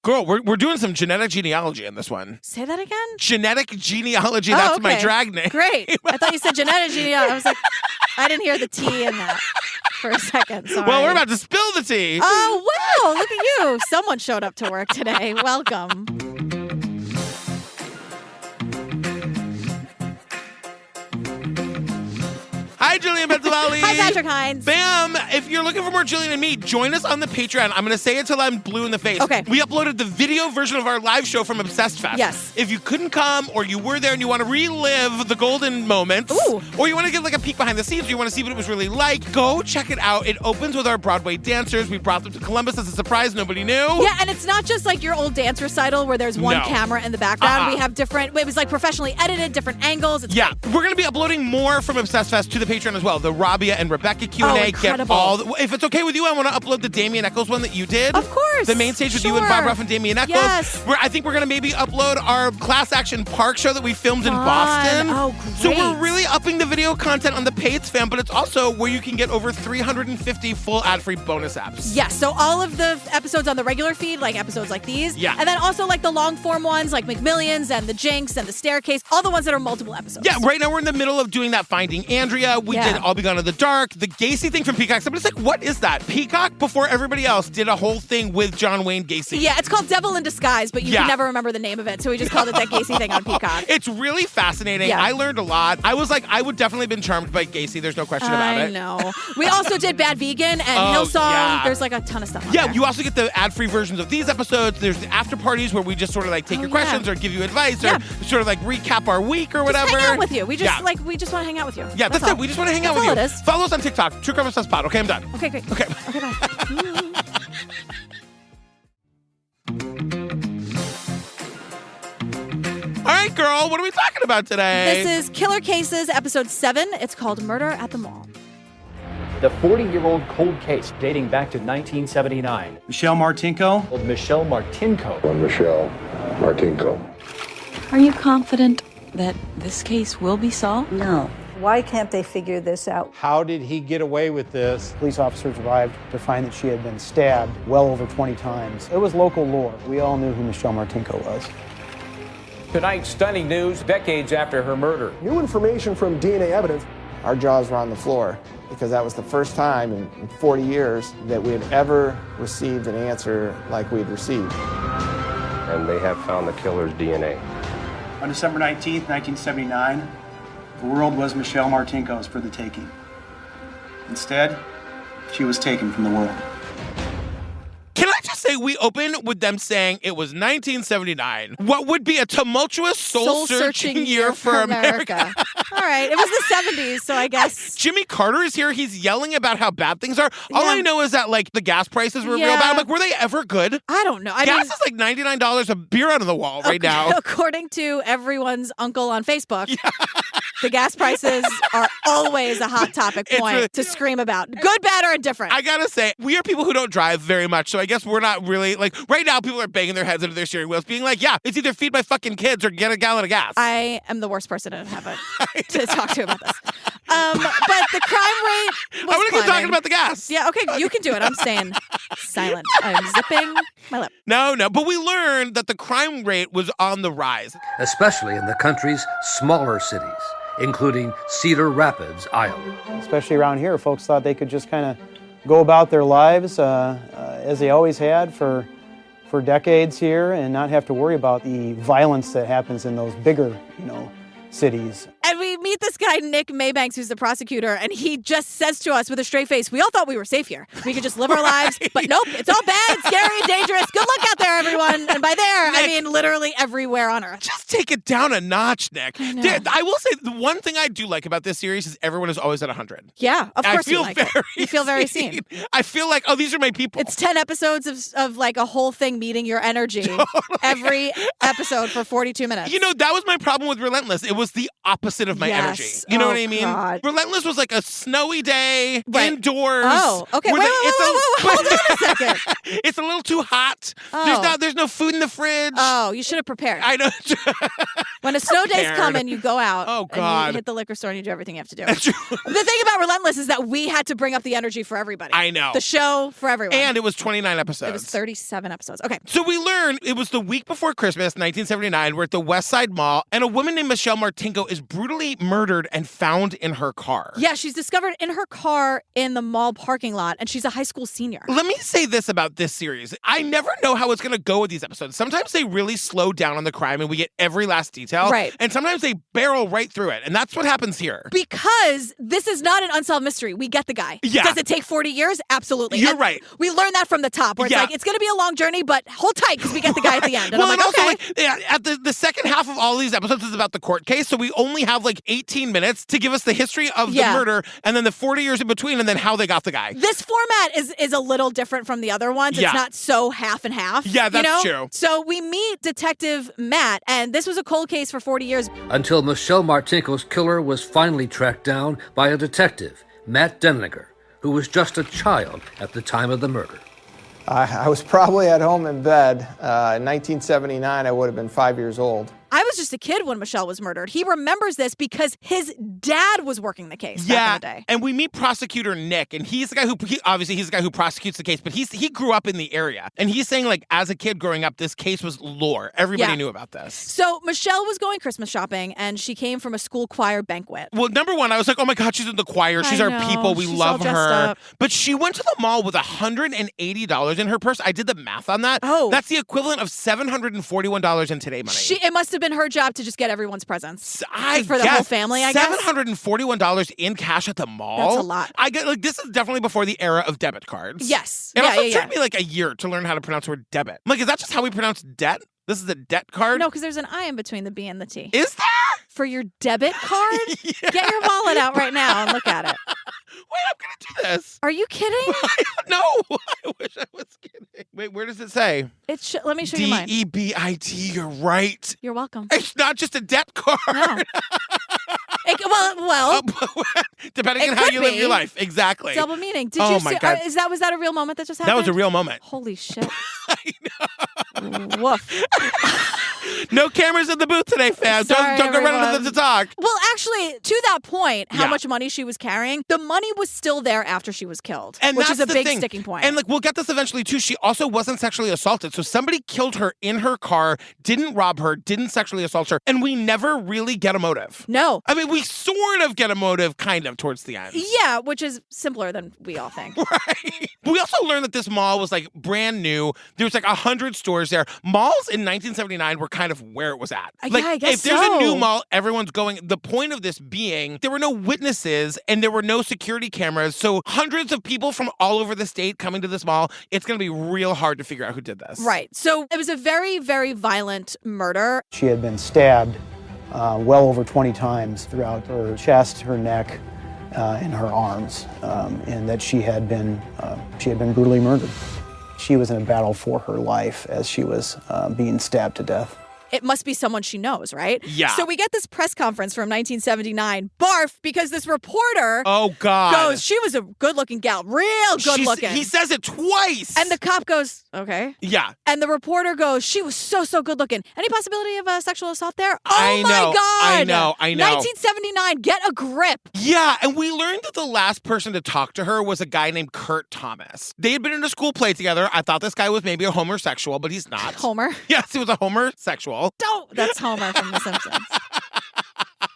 Girl, we're doing some genetic genealogy in this one. Say that again? Genetic genealogy. That's my drag name. Great. I thought you said genetic genealogy. I was like, I didn't hear the T in that for a second. Sorry. Well, we're about to spill the tea. Oh, wow. Look at you. Someone showed up to work today. Welcome. Hi, Julian Pensavalli. Hi, Patrick Hines. Bam! If you're looking for more Julian and me, join us on the Patreon. I'm going to say it till I'm blue in the face. Okay. We uploaded the video version of our live show from Obsessed Fest. Yes. If you couldn't come or you were there and you want to relive the golden moments, or you want to get like a peek behind the scenes, or you want to see what it was really like, go check it out. It opens with our Broadway dancers. We brought them to Columbus as a surprise. Nobody knew. Yeah, and it's not just like your old dance recital where there's one camera in the background. We have different, it was like professionally edited, different angles. It's great. We're going to be uploading more from Obsessed Fest to the Patreon as well. The Rabia and Rebecca Q&A. Incredible. Get all if it's okay with you, I want to upload the Damien Eccles one that you did. Of course. The main stage with you and Bob Ruff and Damien Eccles. Yes. I think we're going to maybe upload our Class Action Park show that we filmed in Boston. Oh, great. So we're really upping the video content on the Pates fan, but it's also where you can get over 350 full ad-free bonus apps. Yes, so all of the episodes on the regular feed, like episodes like these. Yeah. And then also like the long-form ones, like McMillions and The Jinx and The Staircase, all the ones that are multiple episodes. Yeah, right now we're in the middle of doing that Finding Andrea. We did I'll Be Gone in the Dark, the Gacy thing from Peacock. Somebody's like, what is that? Peacock, before everybody else, did a whole thing with John Wayne Gacy. Yeah, it's called Devil in Disguise, but you can never remember the name of it, so we just called it that Gacy thing on Peacock. It's really fascinating. Yeah. I learned a lot. I was like, I would definitely have been charmed by Gacy. There's no question about it. I know. We also did Bad Vegan and Hillsong. Yeah. There's like a ton of stuff on there. You also get the ad-free versions of these episodes. There's the after parties where we just sort of like take your questions or give you advice or sort of like recap our week or whatever. Just hang out with you. We just we just want to hang out with you. Yeah, that's it. We just want to hang out with you. That's all it is. Follow us on TikTok, True Crime Obsessed Pod. Okay, I'm done. Okay, great. Okay. Okay, bye. All right, girl, what are we talking about today? This is Killer Cases, episode 7. It's called Murder at the Mall. The 40-year-old cold case dating back to 1979. Michelle Martinko. Michelle Martinko. Michelle Martinko. Are you confident that this case will be solved? No. Why can't they figure this out? How did he get away with this? Police officers arrived to find that she had been stabbed well over 20 times. It was local lore. We all knew who Michelle Martinko was. Tonight, stunning news decades after her murder. New information from DNA evidence. Our jaws were on the floor because that was the first time in 40 years that we had ever received an answer like we'd received. And they have found the killer's DNA. On December 19th, 1979, the world was Michelle Martinko's for the taking. Instead, she was taken from the world. Can I just say we open with them saying it was 1979, what would be a tumultuous, soul-searching year for America. All right, it was the 70s, so I guess. Jimmy Carter is here. He's yelling about how bad things are. All I know is that, like, the gas prices were real bad. I'm like, were they ever good? I don't know. Gas is like $99 a beer out of the wall right now. According to everyone's uncle on Facebook, the gas prices are always a hot topic point to scream about. Good, bad, or indifferent. I gotta say, we are people who don't drive very much, so I guess we're not really, like, right now people are banging their heads into their steering wheels, being like, yeah, it's either feed my fucking kids or get a gallon of gas. I am the worst person to have to talk to about this. But the crime rate was I want to keep talking about the gas. Yeah, okay, you can do it. I'm staying silent. I'm zipping my lip. No, but we learned that the crime rate was on the rise. Especially in the country's smaller cities, including Cedar Rapids, Iowa. Especially around here, folks thought they could just kind of go about their lives as they always had for decades here and not have to worry about the violence that happens in those bigger, cities. And we meet this guy, Nick Maybanks, who's the prosecutor, and he just says to us with a straight face, we all thought we were safe here. We could just live our lives, but nope, it's all bad, scary, and dangerous. Good luck out there, everyone. And by there, Nick, I mean literally everywhere on Earth. Just take it down a notch, Nick. I will say, the one thing I do like about this series is everyone is always at 100. Yeah, of course you like it. You feel very seen. I feel like, oh, these are my people. It's 10 episodes of like a whole thing meeting your energy. Totally. Every episode for 42 minutes. That was my problem with Relentless. It was the opposite of my energy. You know what I mean? God. Relentless was like a snowy day, indoors. Oh, okay. Wait, hold on a second. It's a little too hot. There's no food in the fridge. Oh, you should have prepared. I know. When a snow day's Prepared. coming, you go out. Oh, And God. you hit the liquor store and you do everything you have to do. That's true. The thing about Relentless is that we had to bring up the energy for everybody. I know. The show for everyone. And it was 29 episodes. It was 37 episodes. Okay. So we learned it was the week before Christmas, 1979. We're at the West Side Mall, and a woman named Michelle Martinko is brutally murdered and found in her car. Yeah, she's discovered in her car in the mall parking lot, and she's a high school senior. Let me say this about this series. I never know how it's going to go with these episodes. Sometimes they really slow down on the crime and we get every last detail. Right. And sometimes they barrel right through it. And that's what happens here. Because this is not an unsolved mystery. We get the guy. Yeah. Does it take 40 years? Absolutely. You're And right. We learned that from the top, where it's Yeah. like, it's going to be a long journey, but hold tight because we get the guy at the end. And Well, I'm like, and also, okay. at the second half of all these episodes is about the court case, so we only have like 18 minutes to give us the history of the murder and then the 40 years in between and then how they got the guy. This format is a little different from the other ones. Yeah. It's not so half and half. Yeah, that's you know? true. So we meet Detective Matt, and this was a cold case for 40 years. Until Michelle Martinko's killer was finally tracked down by a detective, Matt Denlinger, who was just a child at the time of the murder. I was probably at home in bed. In 1979, I would have been 5 years old. I was just a kid when Michelle was murdered. He remembers this because his dad was working the case back in the day. And we meet prosecutor Nick, and he's the guy obviously he's the guy who prosecutes the case, but he grew up in the area. And he's saying, like, as a kid growing up, this case was lore. Everybody knew about this. So Michelle was going Christmas shopping, and she came from a school choir banquet. Well, number one, I was like, oh my God, she's in the choir. She's I our know. people. We She's love all dressed her. up. But she went to the mall with $180 in her purse. I did the math on that. Oh. That's the equivalent of $741 in today money. It must have been her job to just get everyone's presents. For the guess. whole family, I guess. $741 in cash at the mall? That's a lot. I get like this is definitely before the era of debit cards. Yes. It Yeah, also yeah, took me like a year to learn how to pronounce the word debit. I'm like, is that just how we pronounce debt? This is a debt card? No, because there's an I in between the B and the T. Is there? For your debit card? Yeah. Get your wallet out right now and look at it. Wait, I'm going to do this. Are you kidding? No, I wish I was kidding. Wait, where does it say? Let me show you mine. DEBIT, you're right. You're welcome. It's not just a debt card. No. Well, depending it on how could you live be. your life. Exactly. double meaning. Did Oh you my see? God. Was that a real moment that just happened? That was a real moment. Holy shit. I know. Woof. No cameras in the booth today, fam. Sorry, Don't go running everyone. to the talk. Well, actually, to that point, how Yeah. much money she was carrying, the money was still there after she was killed, And which that's is a the big thing. sticking point. And like we'll get this eventually too. She also wasn't sexually assaulted. So somebody killed her in her car, didn't rob her, didn't sexually assault her, and we never really get a motive. No. I mean, we sort of get a motive kind of towards the end. Yeah, which is simpler than we all think. Right. We also learned that this mall was like brand new. There was like 100 stores there. Malls in 1979 were kind of where it was at. Like, Yeah, I guess if there's a new so. mall, everyone's going. The point of this being there were no witnesses and there were no security cameras. So hundreds of people from all over the state coming to this mall, it's going to be real hard to figure out who did this. Right. So it was a very, very violent murder. She had been stabbed well over 20 times throughout her chest, her neck, and her arms, and that she had been brutally murdered. She was in a battle for her life as she was being stabbed to death. It must be someone she knows, right? Yeah. So we get this press conference from 1979. Barf, because this reporter Oh, God. goes, she was a good-looking gal, real good-looking. He says it twice. And the cop goes, okay. Yeah. And the reporter goes, she was so good-looking. Any possibility of a sexual assault there? I Oh, my know, God. I know. 1979, get a grip. Yeah, and we learned that the last person to talk to her was a guy named Kurt Thomas. They had been in a school play together. I thought this guy was maybe a homosexual, but he's not. Homer. Yes, he was a homosexual. That's Homer from The Simpsons.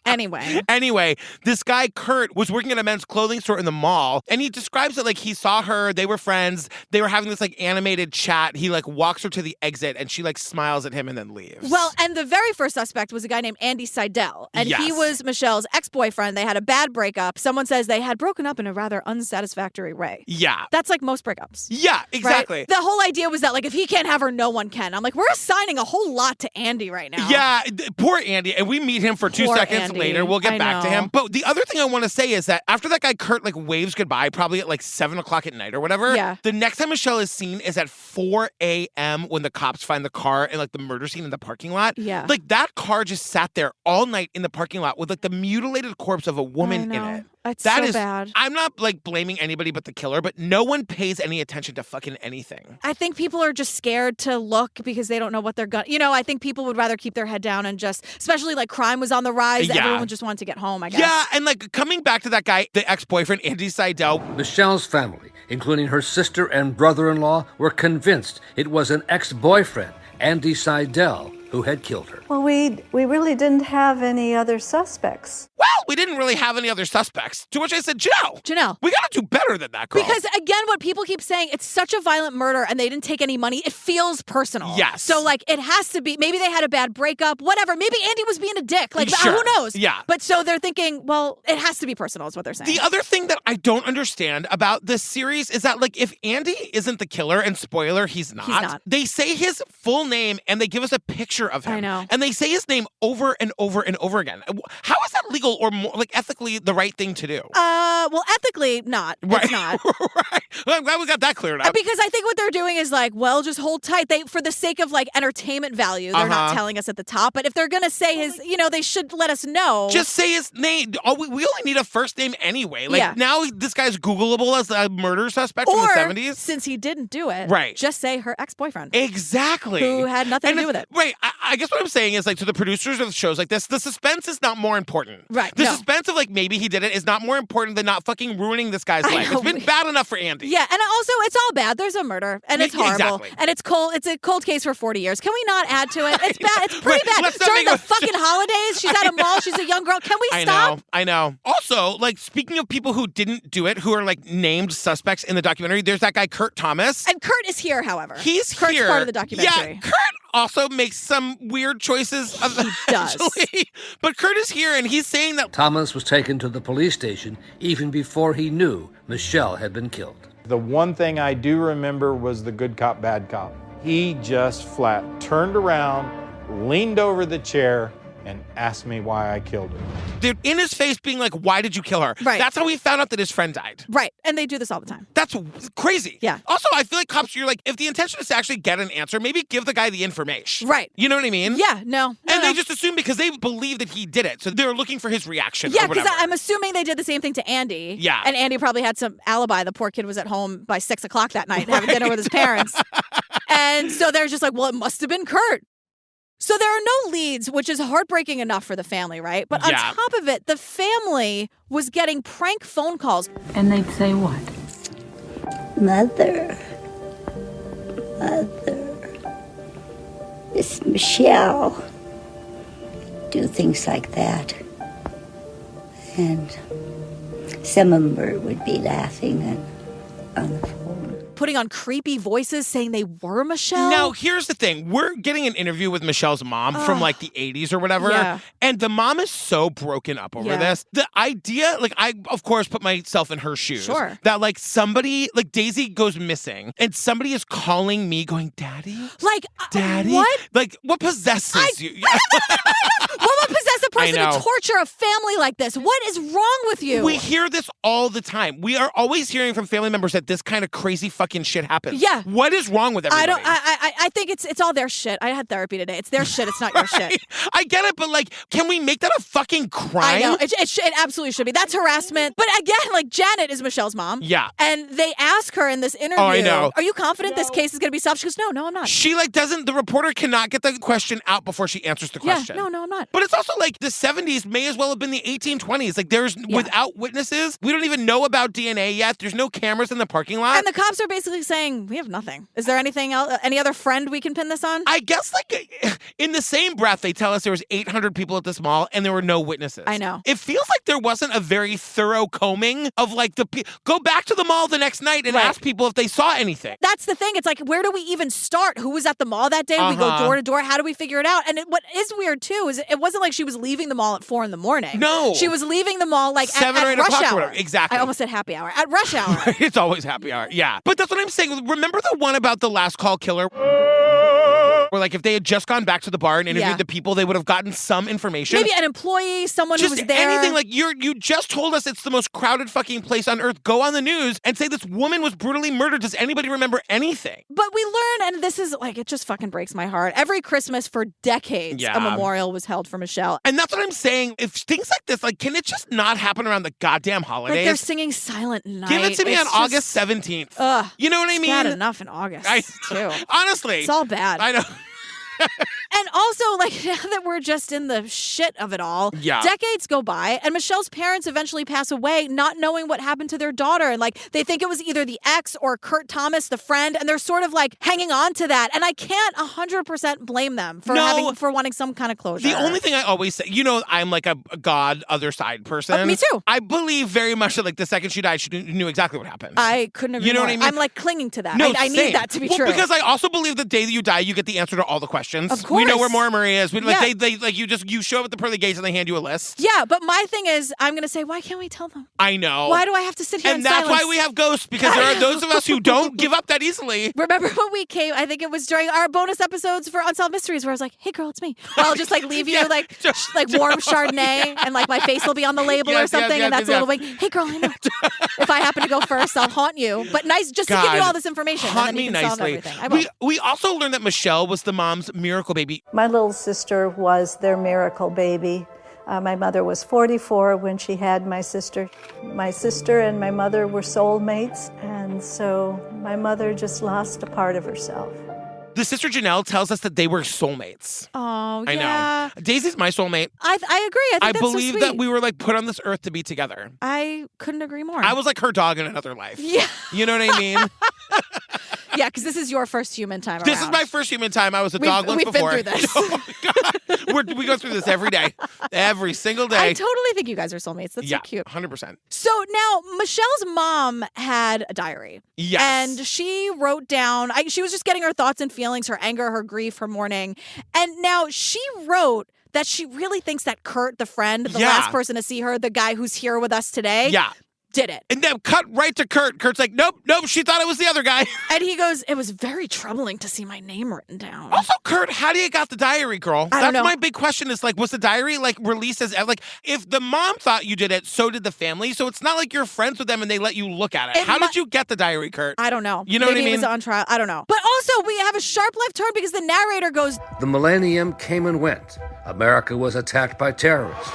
Anyway, this guy, Kurt, was working at a men's clothing store in the mall, and he describes it like he saw her, they were friends, they were having this like animated chat. He like walks her to the exit, and she like smiles at him and then leaves. Well, and the very first suspect was a guy named Andy Seidel, and he Yes. was Michelle's ex-boyfriend. They had a bad breakup. Someone says they had broken up in a rather unsatisfactory way. Yeah. That's like most breakups. Yeah, exactly. Right? The whole idea was that like if he can't have her, no one can. I'm like, we're assigning a whole lot to Andy right now. Yeah, poor Andy. And we meet him for 2 Poor seconds Andy. later. We'll get I back to know. him. But the other thing I want to say is that after that guy Kurt like waves goodbye, probably at like 7 o'clock at night or whatever, Yeah. the next time Michelle is seen is at 4 a.m. when the cops find the car and like the murder scene in the parking lot. Yeah. Like that car just sat there all night in the parking lot with like the mutilated corpse of a woman in it. That's That so is bad. I'm not like blaming anybody but the killer, but no one pays any attention to fucking anything. I think people are just scared to look because they don't know what they're going to, I think people would rather keep their head down and just, especially like crime was on the rise. Yeah. Everyone just wanted to get home, I guess. Yeah, and like coming back to that guy, the ex-boyfriend, Andy Seidel. Michelle's family, including her sister and brother-in-law, were convinced it was an ex-boyfriend, Andy Seidel, who had killed her. Well, we really didn't have any other suspects. Well, we didn't really have any other suspects. To which I said, Janelle, we got to do better than that, girl. Because again, what people keep saying, it's such a violent murder and they didn't take any money. It feels personal. Yes. So like it has to be, maybe they had a bad breakup, whatever. Maybe Andy was being a dick. Like, Sure. who knows? Yeah. But so they're thinking, well, it has to be personal is what they're saying. The other thing that I don't understand about this series is that, like, if Andy isn't the killer, and spoiler, he's not. They say his full name and they give us a picture of him. I know. And they say his name over and over and over again. How is that legal or more, like, ethically the right thing to do? Well, ethically, not. Right. It's not. Right. Well, I'm glad we got that cleared up. Because I think what they're doing is like, well, just hold tight. They, for the sake of like entertainment value, they're not telling us at the top. But if they're gonna say his, they should let us know. Just say his name. Oh, we only need a first name anyway. Like now, this guy's Googleable as a murder suspect from the 70s. Since he didn't do it, right? Just say her ex-boyfriend. Exactly. Who had nothing to do with it. Right. I guess what I'm saying is, like, to the producers of shows like this, the suspense is not more important. Right. The suspense of like maybe he did it is not more important than not fucking ruining this guy's life. It's been bad enough for Andy. Yeah, and also it's all bad. There's a murder, and it's horrible, exactly. and it's cold. It's a cold case for 40 years. Can we not add to it? It's bad. It's pretty bad. Let's not During make the fucking holidays, she's at a mall. She's a young girl. Can we stop? I know. Also, like, speaking of people who didn't do it, who are like named suspects in the documentary, there's that guy Kurt Thomas. And Kurt is here, however. Kurt's part of the documentary. Yeah, Kurt also makes some weird choices. He does. But Kurt is here, and he's saying that Thomas was taken to the police station even before he knew Michelle had been killed. The one thing I do remember was the good cop, bad cop. He just flat turned around, leaned over the chair, and asked me why I killed her. They're in his face being like, why did you kill her? Right. That's how he found out that his friend died. Right. And they do this all the time. That's crazy. Yeah. Also, I feel like cops, you're like, if the intention is to actually get an answer, maybe give the guy the information. Right. You know what I mean? Yeah, no. And they just assume because they believe that he did it. So they're looking for his reaction. Yeah, because I'm assuming they did the same thing to Andy. Yeah. And Andy probably had some alibi. The poor kid was at home by 6 o'clock that night having dinner with his parents. And so they're just like, well, it must have been Kurt. So there are no leads, which is heartbreaking enough for the family, right? But on top of it, the family was getting prank phone calls. And they'd say what? Mother, it's Michelle. Do things like that. And some of them would be laughing on the phone. Putting on creepy voices saying they were Michelle. Now, here's the thing. We're getting an interview with Michelle's mom from like the 80s or whatever. Yeah. And the mom is so broken up over this. The idea, like, I, of course, put myself in her shoes. Sure. That, like, somebody, like, Daisy goes missing and somebody is calling me going, Daddy? Like, Daddy? what? Like, what possesses you? What would possess a person I know. to torture a family like this? What is wrong with you? We hear this all the time. We are always hearing from family members that this kind of crazy fucking shit happens. Yeah. What is wrong with everybody? I think it's all their shit. I had therapy today. It's their shit. It's not your shit. I get it, but like, can we make that a fucking crime? I know. It absolutely should be. That's harassment. But again, like, Janet is Michelle's mom. Yeah. And they ask her in this interview, I know. Are you confident this case is going to be solved? She goes, no, I'm not. She like doesn't, the reporter cannot get the question out before she answers the question. Yeah, no, I'm not. But it's also like the 70s may as well have been the 1820s. Like there's, without witnesses, we don't even know about DNA yet. There's no cameras in the parking lot. And the cops are basically saying, we have nothing. Is there anything else, any other friend we can pin this on? I guess like in the same breath, they tell us there was 800 people at this mall and there were no witnesses. I know. It feels like there wasn't a very thorough combing of like go back to the mall the next night and ask people if they saw anything. That's the thing. It's like, where do we even start? Who was at the mall that day? We go door to door. How do we figure it out? And what is weird too is it wasn't like she was leaving the mall at 4 a.m. No. She was leaving the mall like 7 or 8 rush o'clock hour. or whatever. Exactly. I almost said happy hour. At rush hour. It's always happy hour. Yeah. But that's what I'm saying. Remember the one about the last call killer? Where where like if they had just gone back to the bar and interviewed the people, they would have gotten some information. Maybe an employee, someone just who was there. Anything. Like you just told us it's the most crowded fucking place on earth. Go on the news and say this woman was brutally murdered. Does anybody remember anything? But we learn, and this is like, it just fucking breaks my heart. Every Christmas for decades, a memorial was held for Michelle. And that's what I'm saying. If things like this, like, can it just not happen around the goddamn holidays? Like they're singing Silent Night. Give it to me on August 17th. Ugh. You know what I mean? Bad enough in August, too. Honestly. It's all bad. I know. And also, like, now that we're just in the shit of it all, decades go by, and Michelle's parents eventually pass away, not knowing what happened to their daughter. And, like, they think it was either the ex or Kurt Thomas, the friend, and they're sort of, like, hanging on to that. And I can't 100% blame them for wanting some kind of closure. The only thing I always say, you know, I'm like a God other side person. Me too. I believe very much that, like, the second she died, she knew exactly what happened. I couldn't agree more. What I mean? I'm, like, clinging to that. No, I need that to be true. Because I also believe the day that you die, you get the answer to all the questions. Of course. We know where Maura Murray is. They like you show up at the pearly gates and they hand you a list. Yeah, but my thing is, I'm gonna say, why can't we tell them? I know. Why do I have to sit here and that's silence? why we have ghosts, because there are those of us who don't give up that easily. Remember when we came? I think it was during our bonus episodes for Unsolved Mysteries, where I was like, "Hey, girl, it's me." Well, I'll just like leave you like warm Chardonnay, and like my face will be on the label or something, and that's a little wink. Hey, girl, I know. If I happen to go first, I'll haunt you. But nice, just to give you all this information, haunt and then you me can solve nicely. everything. We also learned that Michelle was the mom's miracle baby. My little sister was their miracle baby. My mother was 44 when she had my sister. My sister and my mother were soulmates, and so my mother just lost a part of herself. The sister Janelle tells us that they were soulmates. Oh, I yeah. know. Daisy's my soulmate. I agree. I think that's believe so that sweet. we were like put on this earth to be together. I couldn't agree more. I was like her dog in another life. Yeah. You know what I mean? Yeah, because this is your first human time This around. is my first human time. I was a dog once before. We've been through this. Oh my God. We go through this every day. Every single day. I totally think you guys are soulmates. That's so cute. 100%. So now, Michelle's mom had a diary. Yes. And she wrote down, she was just getting her thoughts and feelings, her anger, her grief, her mourning. And now she wrote that she really thinks that Kurt, the friend, the last person to see her, the guy who's here with us today, did it. And then cut right to Kurt. Kurt's like, nope, she thought it was the other guy. And he goes, it was very troubling to see my name written down. Also, Kurt, how do you got the diary, girl? I don't know. That's my big question is, like, was the diary, like, released as, like, if the mom thought you did it, so did the family. So it's not like you're friends with them and they let you look at it. How did you get the diary, Kurt? I don't know. You know Maybe what I mean? it was on trial. I don't know. But also, we have a sharp left turn because the narrator goes, The millennium came and went. America was attacked by terrorists.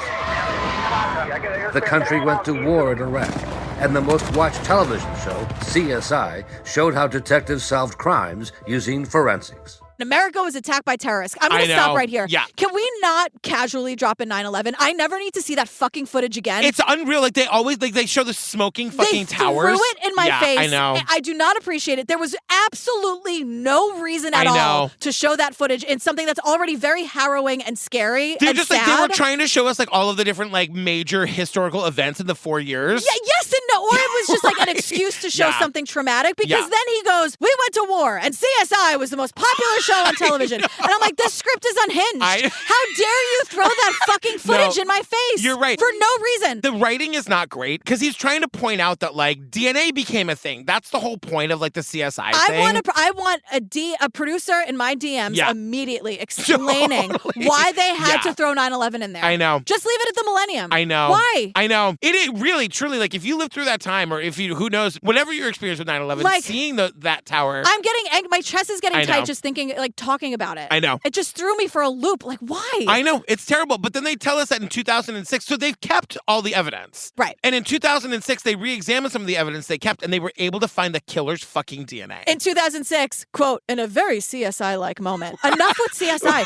The country went to war in Iraq. And the most watched television show, CSI, showed how detectives solved crimes using forensics. America was attacked by terrorists. I'm going to stop right here. Yeah. Can we not casually drop in 9/11? I never need to see that fucking footage again. It's unreal. Like, they always, like, they show the smoking fucking towers. They threw it in my face. I know. I do not appreciate it. There was absolutely no reason at all to show that footage in something that's already very harrowing and scary They're and just sad. like, they were trying to show us, like, all of the different, like, major historical events in the 4 years. Yeah, yes and no. Or it was just like an excuse to show something traumatic because then he goes, we went to war and CSI was the most popular show on television. And I'm like, this script is unhinged. How dare you throw that fucking footage in my face? You're right. For no reason. The writing is not great because he's trying to point out that, like, DNA became a thing. That's the whole point of, like, the CSI thing. I want a producer in my DMs immediately explaining why they had to throw 9/11 in there. I know. Just leave it at the millennium. I know. Why? I know. It really, truly, like, if you lived through that time or if you, who knows, whatever your experience with 9/11, like, seeing that tower. I'm getting, my chest is getting I know. tight just thinking, like, talking about it. I know. It just threw me for a loop. Like, why? I know. It's terrible. But then they tell us that in 2006, so they've kept all the evidence. Right. And in 2006, they re-examined some of the evidence they kept, and they were able to find the killer's fucking DNA. In 2006, quote, in a very CSI-like moment. Enough with CSI.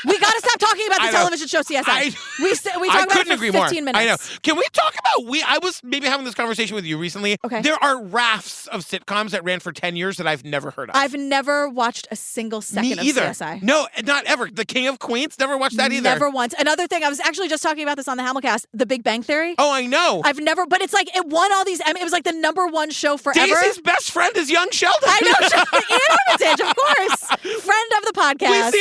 We got to stop talking about the television show CSI. We talk about it for 15 minutes. I know. Can we talk about, I was maybe having this conversation with you recently. Okay. There are rafts of sitcoms that ran for 10 years that I've never heard of. I've never watched a single second Me either. of CSI. No, not ever. The King of Queens, never watched that either. Never once. Another thing, I was actually just talking about this on the Hamilcast, The Big Bang Theory. Oh, I know. I've never, but it's like, it won all these, it was like the #1 show forever. Daisy's best friend is young Sheldon. I know, Ian Armitage, of course. Friend of the podcast.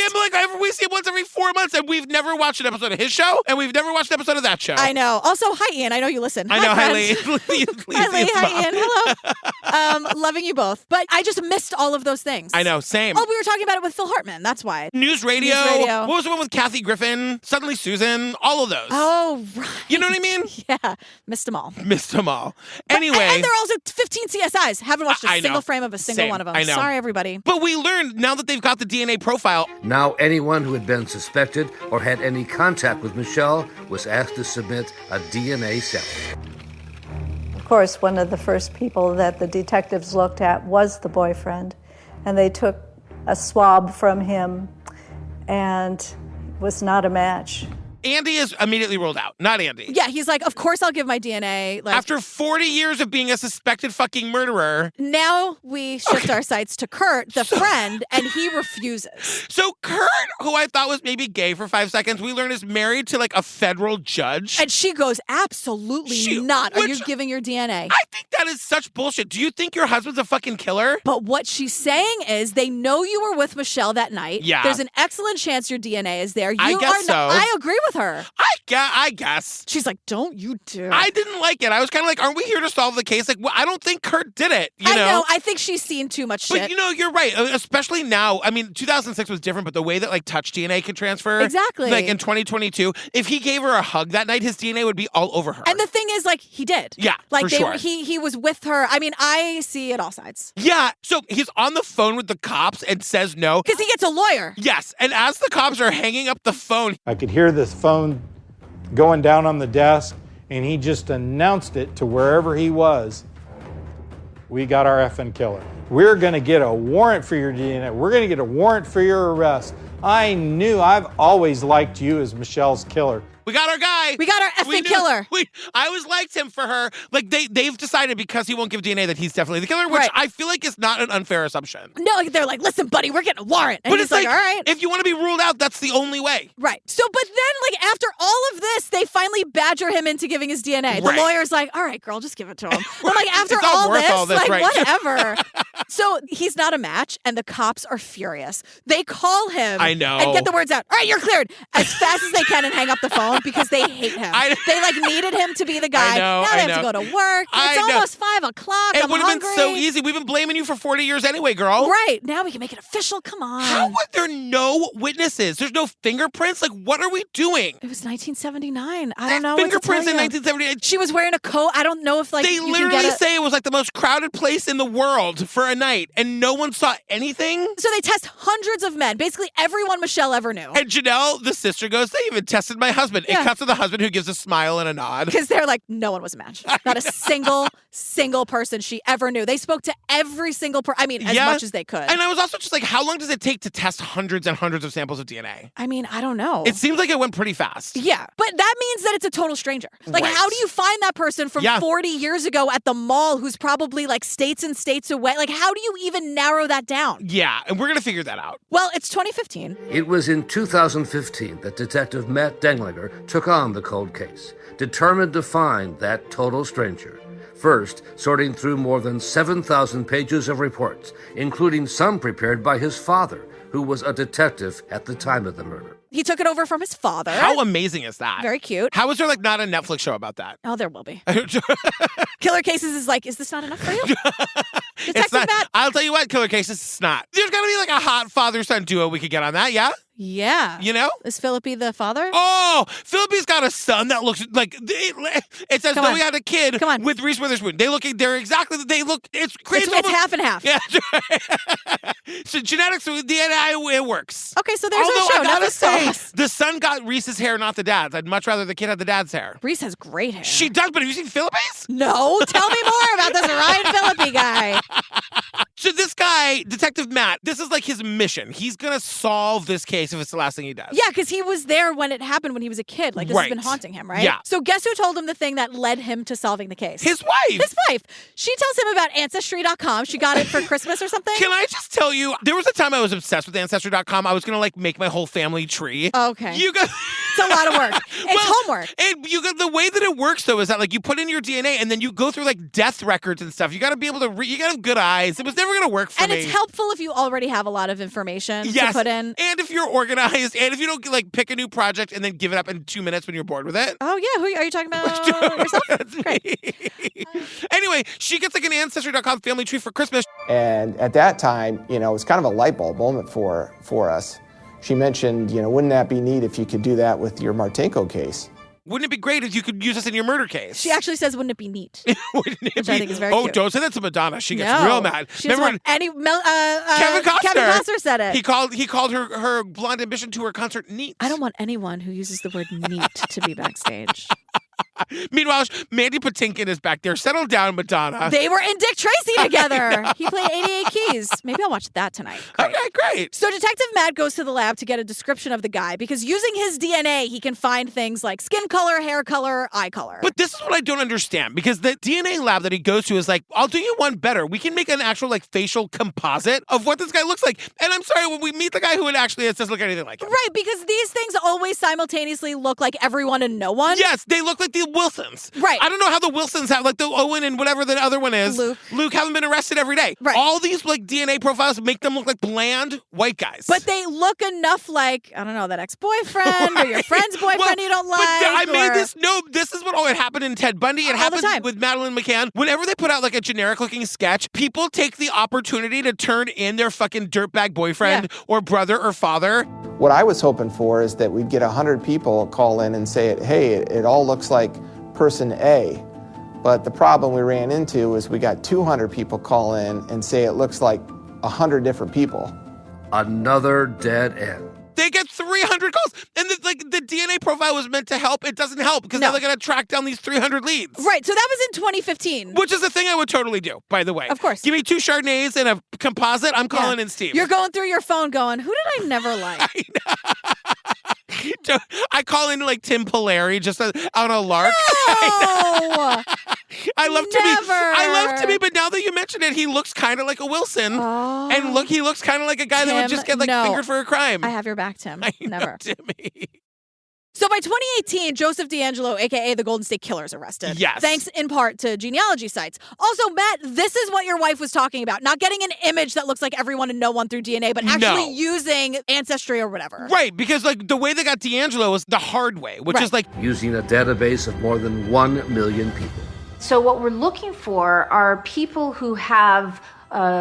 We see him once every 4 months, and we've never watched an episode of his show, and we've never watched an episode of that show. I know. Also, hi, Ian. I know you listen. I know. Hi, Lee. Hi, Lee. Hi, Ian. Hello. Loving you both. But I just missed all of those things. I know, same. Oh, we were talking about it with Phil Hartman. That's why. News radio. What was the one with Kathy Griffin? Suddenly Susan. All of those. Oh, right. You know what I mean? Yeah. Missed them all. Anyway. And they're also 15 CSIs. Haven't watched a single frame of a single one of them. I know. Sorry, everybody. But we learned now that they've got the DNA profile. Now anyone who had been suspected or had any contact with Michelle was asked to submit a DNA sample. Of course, one of the first people that the detectives looked at was the boyfriend, and they took a swab from him and it was not a match. Andy is immediately ruled out. Not Andy. Yeah, he's like, of course I'll give my DNA. Like, after 40 years of being a suspected fucking murderer. Now we shift our sights to Kurt, the friend, and he refuses. So Kurt, who I thought was maybe gay for 5 seconds, we learn is married to like a federal judge. And she goes, absolutely not. Are you giving your DNA? I think that is such bullshit. Do you think your husband's a fucking killer? But what she's saying is they know you were with Michelle that night. Yeah. There's an excellent chance your DNA is there. I guess so. I agree with her. I guess. She's like, don't you dare. I didn't like it. I was kind of like, aren't we here to solve the case? Like, well, I don't think Kurt did it. You I know. I think she's seen too much shit. But you're right. Especially now. I mean, 2006 was different, but the way that like touch DNA could transfer. Exactly. Like in 2022, if he gave her a hug that night, his DNA would be all over her. And the thing is, like, he did. Yeah, like for sure. He was with her. I mean, I see it all sides. Yeah. So he's on the phone with the cops and says no. Because he gets a lawyer. Yes. And as the cops are hanging up the phone, I could hear this phone going down on the desk, and he just announced it to wherever he was. We got our effing killer. We're going to get a warrant for your DNA. We're going to get a warrant for your arrest. I've always liked you as Michelle's killer. we got our guy. We got our effing killer. I always liked him for her. Like they've decided because he won't give DNA that he's definitely the killer, which Right. I feel like is not an unfair assumption. No, like, they're like, listen, buddy, we're getting a warrant. And But he's it's like, all right. if you want to be ruled out, that's the only way. Right. So, but then, like, after all of this, they finally badger him into giving his DNA. The Right. lawyer's like, all right, girl, just give it to him. I'm like, after It's not all worth this, all this, like, right. whatever. So he's not a match, and the cops are furious. They call him I know. and get the words out. All right, you're cleared as fast as they can and hang up the phone because they hate him. They, like, needed him to be the guy. know, now I they have know. to go to work. I It's know. almost 5 o'clock. It I'm would have been hungry. so easy. We've been blaming you for 40 years anyway, girl. Right. Now we can make it official. Come on. How would there no witnesses? There's no fingerprints? Like, what are we doing? It was 1979. I don't know what to Fingerprints tell in you. 1978. She was wearing a coat. I don't know if, like, They you can literally get it. say it was like the most crowded place in the world for a night, and no one saw anything. So they test hundreds of men, basically everyone Michelle ever knew. And Janelle, the sister, goes, they even tested my husband. Yeah. It cuts to the husband who gives a smile and a nod. Because they're like, no one was a match. Not a single person she ever knew. They spoke to every single person. I mean, as much as they could. And I was also just like, how long does it take to test hundreds and hundreds of samples of DNA? I mean, I don't know. It seems like it went pretty fast. Yeah, but that means that it's a total stranger. Like, Right. how do you find that person from 40 years ago at the mall who's probably like states and states away? Like, how do you even narrow that down? Yeah, and we're going to figure that out. Well, it's 2015. It was in 2015 that Detective Matt Denglinger took on the cold case, determined to find that total stranger. First, sorting through more than 7,000 pages of reports, including some prepared by his father, who was a detective at the time of the murder. He took it over from his father. How amazing is that? Very cute. How is there like not a Netflix show about that? Oh, there will be. Killer Cases is like, is this not enough for you? It's Detective not, Matt? I'll tell you what, Killer Cases, it's not. There's got to be like a hot father-son duo we could get on that, yeah? Yeah. You know? Is Philippi the father? Oh, Philippe's got a son that looks like it says Come though on. he had a kid Come on. with Reese Witherspoon. They look it's crazy. It's half and half. Yeah. So genetics with DNA, it works. Okay, so there's Although our show. I gotta Netflix say, sauce. the son got Reese's hair, not the dad's. I'd much rather the kid had the dad's hair. Reese has great hair. She does, but have you seen Philippe's? No, tell me more about this Ryan Philippi guy. So this guy, Detective Matt, this is like his mission. He's gonna solve this case if it's the last thing he does. Yeah, because he was there when it happened when he was a kid. Like, this has been Right. haunting him, right? Yeah. So guess who told him the thing that led him to solving the case? His wife. His wife. She tells him about Ancestry.com. She got it for Christmas or something. Can I just tell you, there was a time I was obsessed with Ancestry.com. I was going to like make my whole family tree. Okay. You guys... It's a lot of work. It's homework. And the way that it works, though, is that like you put in your DNA and then you go through like death records and stuff. You got to be able to you got to have good eyes. It was never going to work for me. And it's helpful if you already have a lot of information to put in. And if you're organized, and if you don't like pick a new project and then give it up in 2 minutes when you're bored with it. Oh, yeah. Who are you talking about? Yourself? That's great. Anyway, she gets like an Ancestry.com family tree for Christmas. And at that time, it was kind of a light bulb moment for us. She mentioned, wouldn't that be neat if you could do that with your Martinko case? Wouldn't it be great if you could use this in your murder case? She actually says, wouldn't it be neat? Wouldn't it Which be? I think is very cute. Don't say that to Madonna. She gets real mad. Remember when Kevin Costner said it. He called her Blonde Ambition tour concert neat. I don't want anyone who uses the word neat to be backstage. Meanwhile, Mandy Patinkin is back there. Settle down, Madonna. They were in Dick Tracy together. He played 88 Keys. Maybe I'll watch that tonight. Great. Okay, great. So Detective Matt goes to the lab to get a description of the guy because using his DNA, he can find things like skin color, hair color, eye color. But this is what I don't understand because the DNA lab that he goes to is like, I'll do you one better. We can make an actual like facial composite of what this guy looks like. And I'm sorry, when we meet the guy who it actually is, doesn't look anything like him. Right, because these things always simultaneously look like everyone and no one. Yes, they look like the Wilsons. Right. I don't know how the Wilsons have, like the Owen and whatever the other one is. Luke haven't been arrested every day. Right. All these like DNA profiles make them look like bland white guys. But they look enough like, I don't know, that ex-boyfriend or your friend's boyfriend you don't like. But I made this, this is what it happened in Ted Bundy. It all the happens time. with Madeleine McCann. Whenever they put out like a generic looking sketch, people take the opportunity to turn in their fucking dirtbag boyfriend or brother or father. What I was hoping for is that we'd get 100 people call in and say, hey, it all looks like person A. But the problem we ran into is we got 200 people call in and say it looks like 100 different people. Another dead end. They get 300 calls, and the DNA profile was meant to help. It doesn't help because now they're going to track down these 300 leads. Right, so that was in 2015. Which is a thing I would totally do, by the way. Of course. Give me 2 Chardonnays and a composite. I'm calling in Steve. You're going through your phone going, who did I never like? I call in like Tim Polari just on a lark. No! I love Timmy, but now that you mention it, he looks kind of like a Wilson. Oh. And he looks kind of like a guy that would just get fingered for a crime. I have your back, Tim. Never. Timmy. So by 2018, Joseph D'Angelo, a.k.a. the Golden State Killer, is arrested. Yes. Thanks in part to genealogy sites. Also, Matt, this is what your wife was talking about. Not getting an image that looks like everyone and no one through DNA, but actually using Ancestry or whatever. Right, because like the way they got D'Angelo was the hard way, which is like using a database of more than 1 million people. So what we're looking for are people who have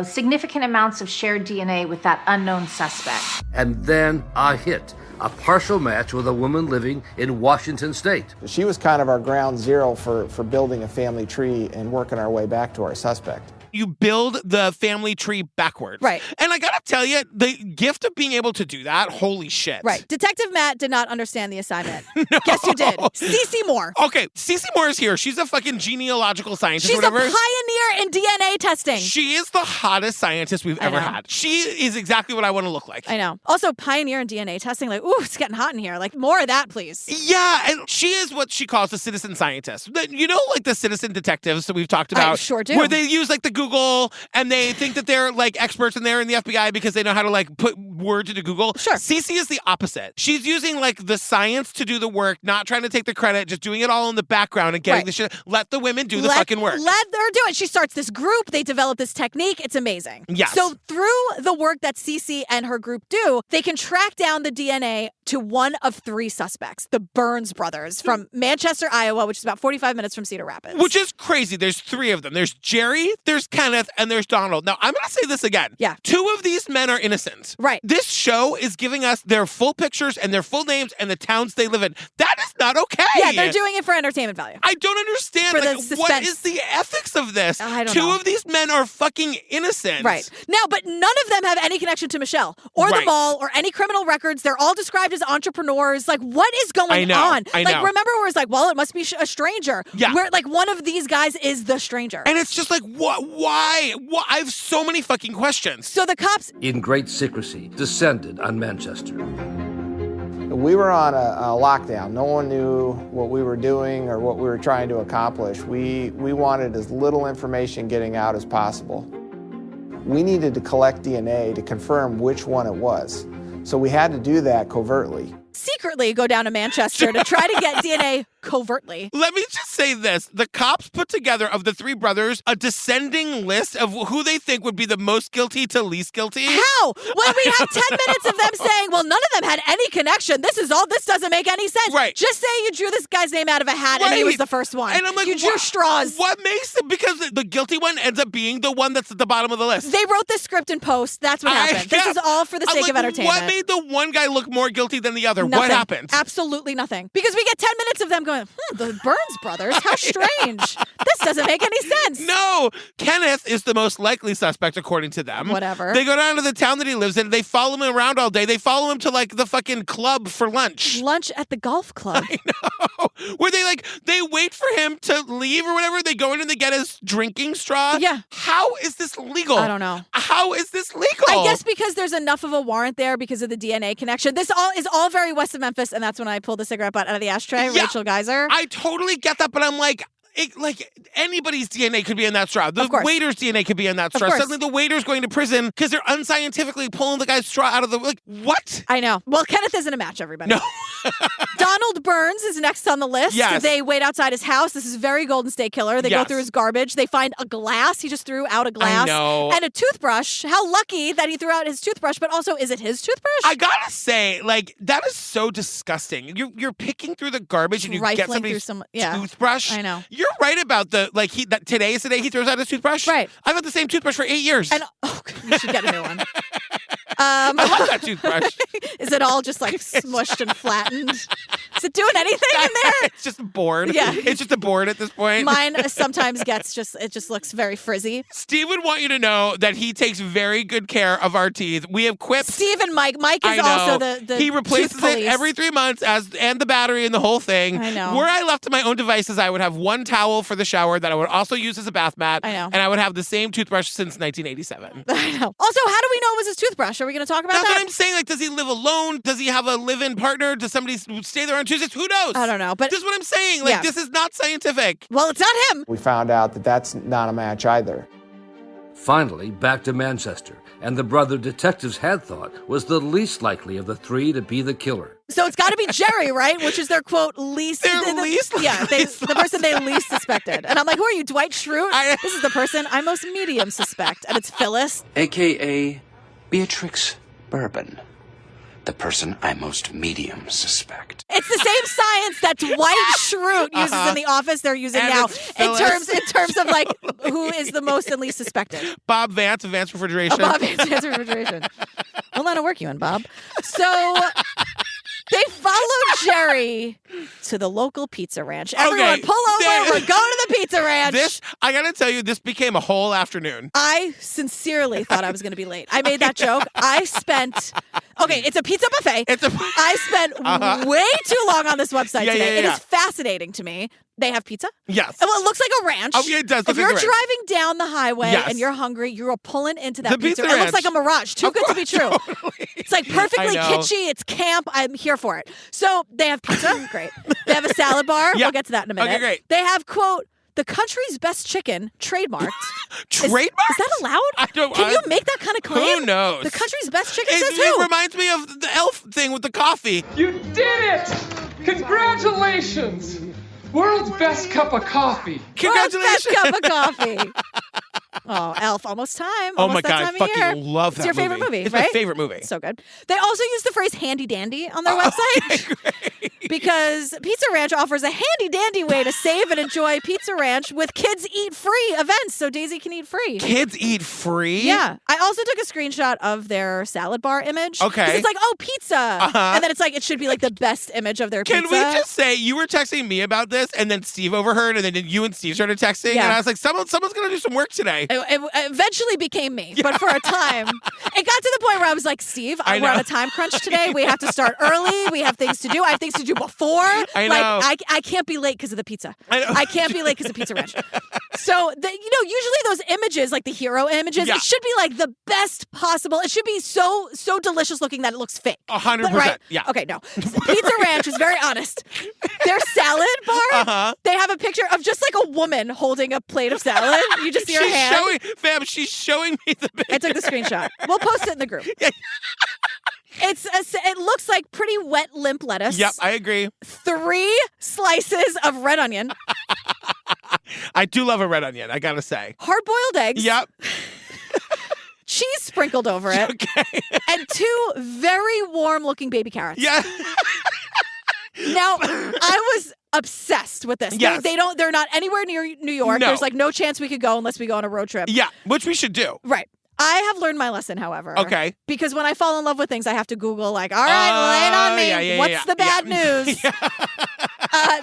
significant amounts of shared DNA with that unknown suspect. And then a hit. A partial match with a woman living in Washington State. She was kind of our ground zero for building a family tree and working our way back to our suspect. You build the family tree backwards. Right. And I gotta tell you, the gift of being able to do that, holy shit. Right. Detective Matt did not understand the assignment. Guess who did? Cece Moore. Okay, Cece Moore is here. She's a fucking genealogical scientist. She's whatever. a pioneer in DNA testing. She is the hottest scientist we've ever had. She is exactly what I want to look like. I know. Also, pioneer in DNA testing. Like, ooh, it's getting hot in here. Like, more of that, please. Yeah, and she is what she calls a citizen scientist. You know, like the citizen detectives that we've talked about? I sure do. Where they use like the Google and they think that they're like experts and they're in the FBI because they know how to like put words into Google. Sure. Cece is the opposite. She's using like the science to do the work, not trying to take the credit, just doing it all in the background and getting the shit. Let the women do the fucking work. Let her do it. She starts this group. They develop this technique. It's amazing. Yes. So through the work that Cece and her group do, they can track down the DNA to one of 3 suspects, the Burns brothers from Manchester, Iowa, which is about 45 minutes from Cedar Rapids. Which is crazy. There's 3 of them. There's Jerry, there's Kenneth, and there's Donald. Now, I'm going to say this again. Yeah. 2 of these men are innocent. Right. This show is giving us their full pictures and their full names and the towns they live in. That is not okay. Yeah, they're doing it for entertainment value. I don't understand. For the like, suspense. what is the ethics of this? I don't 2 know. of these men are fucking innocent. Right. Now, but none of them have any connection to Michelle or the mall or any criminal records. They're all described as entrepreneurs. Like, what is going on? I know. Like, remember where it's like, well, it must be a stranger. Yeah. Where, like, one of these guys is the stranger. And it's just like, what? Why? I have so many fucking questions. So the cops, in great secrecy, descended on Manchester. We were on a lockdown. No one knew what we were doing or what we were trying to accomplish. We wanted as little information getting out as possible. We needed to collect DNA to confirm which one it was. So we had to do that covertly. secret secretly go down to Manchester to try to get DNA covertly. Let me just say this. The cops put together, of the three brothers, a descending list of who they think would be the most guilty to least guilty. How? When we have 10 minutes of them saying, well, none of them had any connection. This doesn't make any sense. Right. Just say you drew this guy's name out of a hat and he was the first one. And I'm like, you drew straws. What makes it? Because the guilty one ends up being the one that's at the bottom of the list. They wrote this script in post. That's what happened. This is all for the sake of entertainment. What made the one guy look more guilty than the other? Nothing. What happened? Absolutely nothing. Because we get 10 minutes of them going, the Burns brothers, how strange. This doesn't make any sense. No. Kenneth is the most likely suspect, according to them. Whatever. They go down to the town that he lives in. They follow him around all day. They follow him to, like, the fucking club for lunch. Lunch at the golf club. I know. Where they wait for him to leave or whatever. They go in and they get his drinking straw. Yeah. How is this legal? I don't know. How is this legal? I guess because there's enough of a warrant there because of the DNA connection. This is all very west of Memphis, and that's when I pulled the cigarette butt out of the ashtray. Yeah, Rachel Geiser. I totally get that, but I'm like, anybody's DNA could be in that straw. The waiter's DNA could be in that straw. Suddenly the waiter's going to prison because they're unscientifically pulling the guy's straw out of the... Like, what? I know. Well, Kenneth isn't a match, everybody. No. Donald Burns is next on the list. Yes. They wait outside his house. This is very Golden State Killer. They go through his garbage. They find a glass. He just threw out a glass. I know. And a toothbrush. How lucky that he threw out his toothbrush, but also, is it his toothbrush? I gotta say, like, that is so disgusting. You're picking through the garbage and you get somebody's toothbrush. I know. You're right about today is the day he throws out his toothbrush. Right. I've had the same toothbrush for 8 years. And you should get a new one. I love that toothbrush. Is it all just like smushed and flattened? Is it doing anything in there? It's just a board. Yeah. It's just a board at this point. Mine sometimes it just looks very frizzy. Steve would want you to know that he takes very good care of our teeth. We have quips. Steve and Mike. Mike is also the he replaces it every 3 months and the battery and the whole thing. I know. Were I left to my own devices, I would have one towel for the shower that I would also use as a bath mat. I know. And I would have the same toothbrush since 1987. I know. Also, how do we know it was his toothbrush? Are we going to talk about That's that? what I'm saying. Like, does he live alone? Does he have a live-in partner? Does somebody stay there on Tuesdays? Who knows? I don't know. But this is what I'm saying. Like, this is not scientific. Well, it's not him. We found out that that's not a match either. Finally, back to Manchester, and the brother detectives had thought was the least likely of the three to be the killer. So it's got to be Jerry, right? Which is their, quote, least... the person they least suspected. And I'm like, who are you, Dwight Schrute? This is the person I most medium suspect. And it's Phyllis. A.K.A. Beatrix Bourbon. The person I most medium suspect. It's the same science that Dwight Schrute uses in The Office they're using and now. In terms of, like, who is the most and least suspected. Bob Vance of Vance Refrigeration. Bob Vance of Vance Refrigeration. What line of work you in, Bob? So... They follow Jerry to the local pizza ranch. Everyone, pull over. We're going to the pizza ranch. I got to tell you, this became a whole afternoon. I sincerely thought I was going to be late. I made that joke. It's a pizza buffet. I spent way too long on this website today. It is fascinating to me. They have pizza? Yes. Well, it looks like a ranch. Oh, yeah, it does. If you're driving down the highway and you're hungry, you're pulling into that pizza. It looks like a mirage. Too good to be true. Totally. It's like perfectly kitschy. It's camp. I'm here for it. So they have pizza. Great. They have a salad bar. We'll get to that in a minute. Okay, great. They have, quote, the country's best chicken, trademarked. Trademarked? Is that allowed? Can you make that kind of claim? Who knows? The country's best chicken says who? It reminds me of the elf thing with the coffee. You did it! Congratulations! World's best cup of coffee. Congratulations! World's best cup of coffee. Oh, Elf, almost time. Oh my that God, time I of year. fucking love that It's your favorite movie, It's right? my favorite movie. So good. They also use the phrase handy dandy on their website because Pizza Ranch offers a handy dandy way to save and enjoy Pizza Ranch with kids eat free events so Daisy can eat free. Kids eat free? Yeah. I also took a screenshot of their salad bar image. Okay. 'Cause it's like, oh, pizza. And then it's like, it should be like the best image of their pizza. Can we just say you were texting me about this and then Steve overheard and then you and Steve started texting and I was like, someone's going to do some work today. It eventually became me, but for a time, it got to the point where I was like, Steve, we're on a time crunch today. We have to start early. We have things to do. I have things to do before. I know. Like, I can't be late because of the pizza. I know. I can't be late because of Pizza Ranch. So, usually those images, like the hero images, it should be like the best possible. It should be so delicious looking that it looks fake. 100%. Right? Yeah. Okay, no. Pizza Ranch is very honest. Their salad bar, they have a picture of just like a woman holding a plate of salad. You just see her hand. She's showing me the picture. I took the screenshot. We'll post it in the group. It looks like pretty wet, limp lettuce. Yep, I agree. 3 slices of red onion. I do love a red onion, I gotta say. Hard-boiled eggs. Yep. Cheese sprinkled over it. Okay. And 2 very warm-looking baby carrots. Yeah. Now, I was obsessed with this. Yes. They're not anywhere near New York. No. There's like no chance we could go unless we go on a road trip. Yeah, which we should do. Right. I have learned my lesson, however. Okay. Because when I fall in love with things, I have to Google, like, all right, lay it on me. What's the bad news?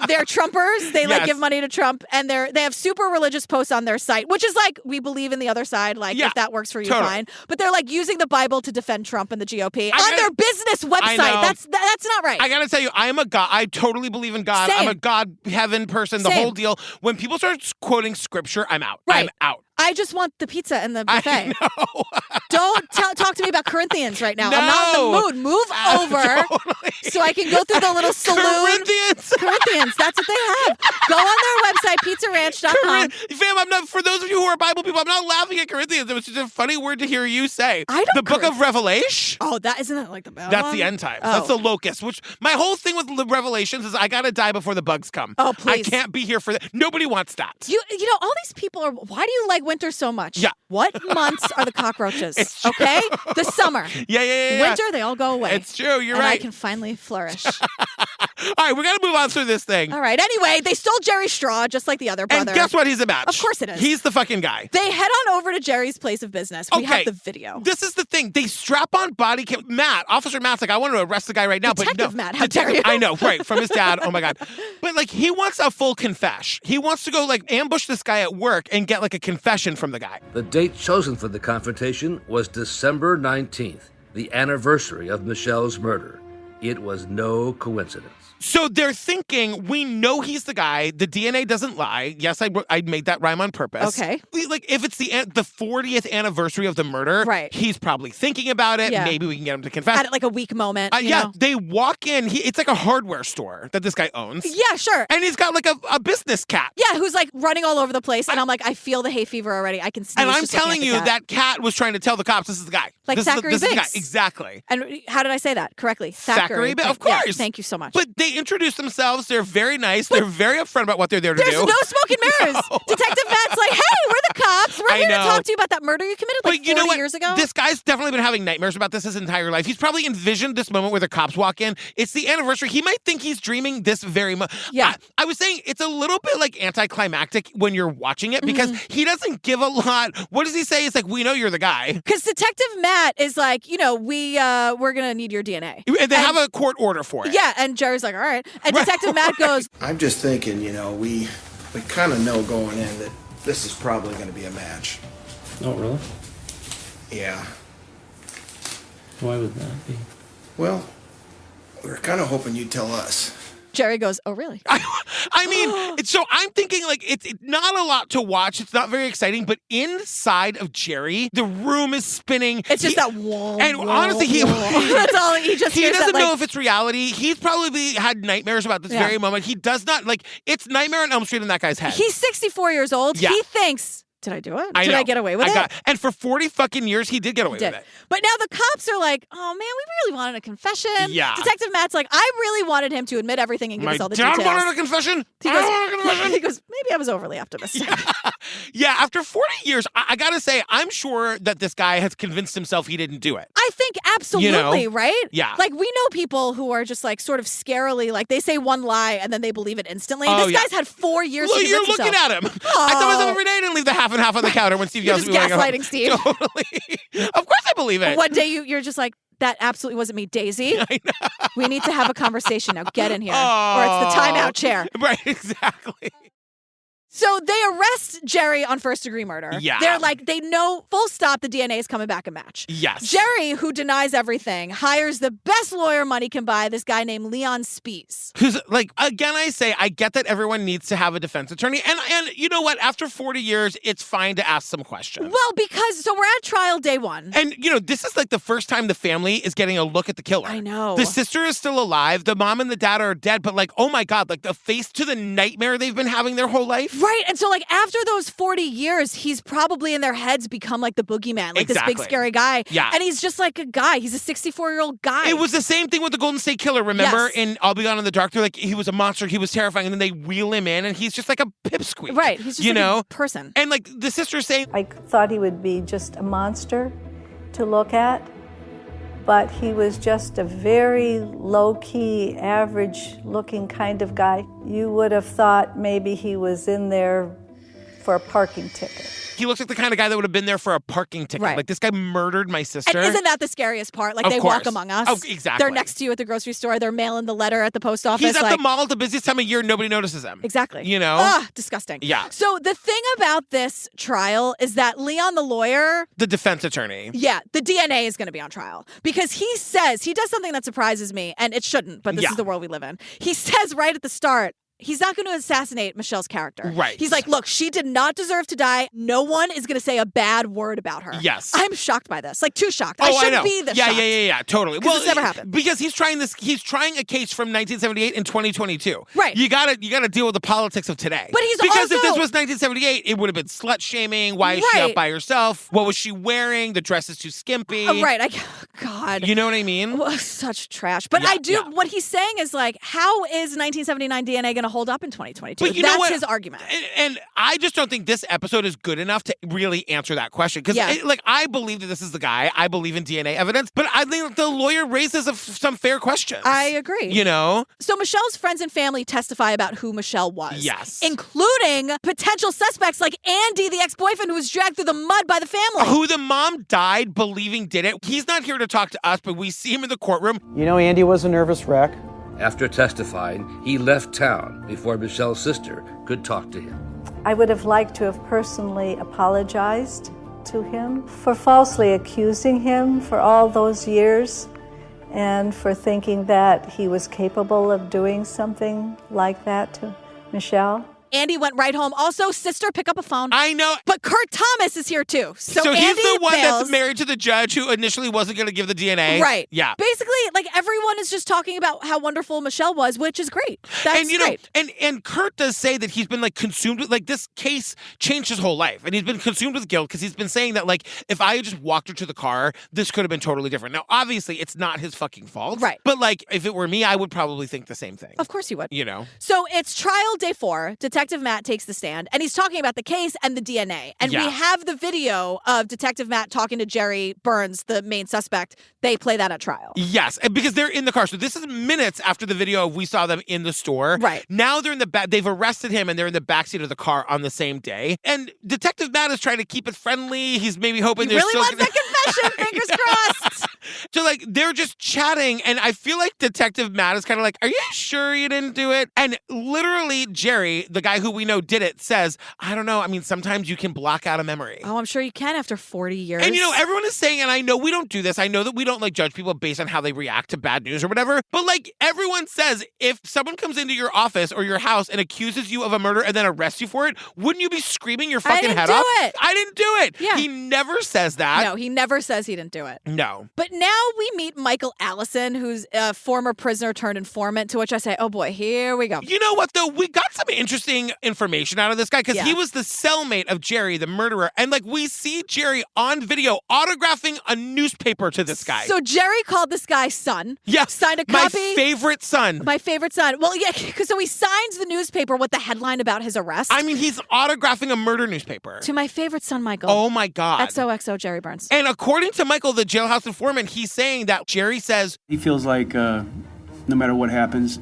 They're Trumpers. They give money to Trump, and they have super religious posts on their site, which is like, we believe in the other side. Like, if that works for you, fine. But they're like using the Bible to defend Trump and the GOP on their business website. That's not right. I gotta tell you, I am a God. I totally believe in God. Same. I'm a God, heaven person, the whole deal. When people start quoting scripture, I'm out. Right. I'm out. I just want the pizza and the buffet. I know. Don't talk to me about Corinthians right now. No. I'm not in the mood. Move over so I can go through the little saloon. Corinthians. That's what they have. Go on their website, pizzaranch.com. Fam, I'm not. For those of you who are Bible people, I'm not laughing at Corinthians. It was just a funny word to hear you say. The book of Revelation. Oh, isn't that like the bad That's one? the end times. Oh. That's the locust. Which my whole thing with the Revelations is I gotta die before the bugs come. Oh, please. I can't be here for that. Nobody wants that. You know, all these people are. Why do you like winter so much? Yeah. What months are the cockroaches? It's true. Okay, the summer. Yeah. Winter, they all go away. It's true. You're and right. I can finally flourish. All right, we got to move on through this thing. All right. Anyway, they stole Jerry's straw just like the other brother. And guess what? He's a match. Of course it is. He's the fucking guy. They head on over to Jerry's place of business. We have the video. This is the thing. They strap on body cam. Officer Matt's like, I want to arrest the guy right now. Detective but no. Matt, how dare you? I know, right, from his dad. Oh my God. But like, he wants a full confession. He wants to go like ambush this guy at work and get like a confession from the guy. The date chosen for the confrontation was December 19th, the anniversary of Michelle's murder. It was no coincidence. So they're thinking, we know he's the guy. The DNA doesn't lie. Yes, I made that rhyme on purpose. Okay. Like, if it's the 40th anniversary of the murder, right, he's probably thinking about it. Yeah. Maybe we can get him to confess. At like a weak moment. You Yeah, know? they walk in. It's like a hardware store that this guy owns. Yeah, sure. And he's got like a business cat. Yeah, who's like running all over the place. And I'm like, I feel the hay fever already. I can sneeze. And I'm just looking telling at the you, cat. that cat was trying to tell the cops, this is the guy. Like this Thackeray is the guy. Binks. Exactly. And how did I say that correctly? Thackeray Binks. Of course. Yeah, thank you so much. But they introduce themselves. They're very nice. They're very upfront about what they're there to do. There's no smoke and mirrors. No. Detective Matt's like, hey, we're the cops. We're here to know. talk to you about that murder you committed like But you know 40 what? years ago. This guy's definitely been having nightmares about this his entire life. He's probably envisioned this moment where the cops walk in. It's the anniversary. He might think he's dreaming this very much. Yeah. I was saying it's a little bit like anticlimactic when you're watching it because he doesn't give a lot. What does he say? It's like, we know you're the guy. Because Detective Matt is like, you know, we're going to need your DNA. And they have a court order for it. Yeah, and Jerry's like, all right. And Detective Matt goes, I'm just thinking, you know, we kind of know going in that this is probably going to be a match. Oh, really? Yeah. Why would that be? Well, we were kind of hoping you'd tell us. Jerry goes, oh, really? I mean, so I'm thinking like it's not a lot to watch. It's not very exciting, but inside of Jerry, the room is spinning. It's just that wall. And honestly, that's all he just he hears doesn't that, know like, if it's reality. He's probably had nightmares about this very moment. He does not like it's Nightmare on Elm Street in that guy's head. He's 64 years old. Yeah. He thinks, did I do it? I Did know. I get away with it? And for 40 fucking years, he did get away with it. But now the cops are like, oh, man, we really wanted a confession. Yeah. Detective Matt's like, I really wanted him to admit everything and give us all the dad details. wanted a confession. He goes, maybe I was overly optimistic. Yeah, after 40 years, I gotta say, I'm sure that this guy has convinced himself he didn't do it. I think absolutely, right? Yeah. Like, we know people who are just like sort of scarily, like they say one lie and then they believe it instantly. Oh, This guy's had 4 years to You're convince looking himself. at him. I tell myself every day I didn't leave the half and half on the counter when Steve You're yells just at me. gaslighting Steve. Totally. Of course I believe it. One day you're just like, that absolutely wasn't me, Daisy. I know. We need to have a conversation now. Get in here. Or it's the timeout chair. Right, exactly. So they arrest Jerry on first-degree murder. Yeah. They're like, they know full stop the DNA is coming back a match. Yes. Jerry, who denies everything, hires the best lawyer money can buy, this guy named Leon Spees. Who's like, again, I say, I get that everyone needs to have a defense attorney. And you know what? After 40 years, it's fine to ask some questions. Well, because, so we're at trial day one. And, you know, this is like the first time the family is getting a look at the killer. I know. The sister is still alive. The mom and the dad are dead. But like, oh my God, like the face to the nightmare they've been having their whole life. Right. And so, like, after those 40 years, he's probably in their heads become like the boogeyman, like this big scary guy. Yeah. And he's just like a guy. He's a 64-year-old guy. It was the same thing with the Golden State Killer, remember? Yes. In I'll Be Gone in the Dark, they're like, he was a monster, he was terrifying, and then they wheel him in, and he's just like a pipsqueak. Right. He's just a person. And like the sister's saying, I thought he would be just a monster to look at, but he was just a very low-key, average-looking kind of guy. You would have thought maybe he was in there for a parking ticket. he looks like the kind of guy that would have been there for a parking ticket. Right. Like, this guy murdered my sister. And isn't that the scariest part? Like, Of they course. walk among us. Oh, exactly. They're next to you at the grocery store. They're mailing the letter at the post office. He's at the mall at the busiest time of year. Nobody notices him. Exactly. You know? Ugh, disgusting. Yeah. So the thing about this trial is that Leon, the lawyer, The defense attorney. yeah, the DNA is going to be on trial because he says, he does something that surprises me, and it shouldn't, but this is the world we live in. He says right at the start, he's not going to assassinate Michelle's character. Right. He's like, look, she did not deserve to die. No one is going to say a bad word about her. Yes. I'm shocked by this. Like, too shocked. Oh, I shouldn't know. be this yeah, shocked. Yeah, totally. Well, this never happened. Because he's trying a case from 1978 and 2022. Right. You gotta deal with the politics of today. But he's because also... if this was 1978, it would have been slut shaming. Why is she out by herself? What was she wearing? The dress is too skimpy. Right. God. You know what I mean? Well, such trash. But I do. What he's saying is like, how is 1979 DNA going to hold up in 2022? But you know That's what? his argument. And I just don't think this episode is good enough to really answer that question. Because, I believe that this is the guy. I believe in DNA evidence. But I think the lawyer raises some fair questions. I agree. You know? So Michelle's friends and family testify about who Michelle was. Yes. Including potential suspects like Andy, the ex-boyfriend who was dragged through the mud by the family. Who the mom died believing did it. He's not here to talk to us, but we see him in the courtroom. You know, Andy was a nervous wreck. After testifying, he left town before Michelle's sister could talk to him. I would have liked to have personally apologized to him for falsely accusing him for all those years and for thinking that he was capable of doing something like that to Michelle. Andy went right home. Also, sister, pick up a phone. I know. But Kurt Thomas is here too. So he's Andy the one bails. that's married to the judge who initially wasn't going to give the DNA. Right. Yeah. Basically, like, everyone is just talking about how wonderful Michelle was, which is great. That's and you great. know, and Kurt does say that he's been like consumed with like this case changed his whole life, and he's been consumed with guilt because he's been saying that like if I had just walked her to the car, this could have been totally different. Now, obviously, it's not his fucking fault, right? But like if it were me, I would probably think the same thing. Of course you would. You know. So it's trial day 4. Detective Matt takes the stand, and he's talking about the case and the DNA. And we have the video of Detective Matt talking to Jerry Burns, the main suspect. They play that at trial. Yes, because they're in the car. So this is minutes after the video of we saw them in the store. Right. Now they're in the back. They've arrested him, and they're in the backseat of the car on the same day. And Detective Matt is trying to keep it friendly. He's maybe hoping He there's really still wants that confession. Fingers crossed. So, like, they're just chatting, and I feel like Detective Matt is kind of like, are you sure you didn't do it? And literally, Jerry, the guy who we know did it, says, I don't know. I mean, sometimes you can block out a memory. Oh, I'm sure you can after 40 years. And, you know, everyone is saying, and I know we don't do this. I know that we don't, like, judge people based on how they react to bad news or whatever. But, like, everyone says, if someone comes into your office or your house and accuses you of a murder and then arrests you for it, wouldn't you be screaming your fucking head off? I didn't do it. Yeah. He never says that. No, he never says he didn't do it. No. But now we meet Michael Allison, who's a former prisoner turned informant, to which I say, oh boy, here we go. You know what, though? We got some interesting information out of this guy because he was the cellmate of Jerry, the murderer. And, like, we see Jerry on video autographing a newspaper to this guy. So Jerry called this guy son. Yeah. Signed a copy. My favorite son. My favorite son. Well, yeah, so he signs the newspaper with the headline about his arrest. I mean, he's autographing a murder newspaper. To my favorite son, Michael. Oh, my God. XOXO Jerry Burns. And according to Michael, the jailhouse informant, he's saying that Jerry says... He feels like no matter what happens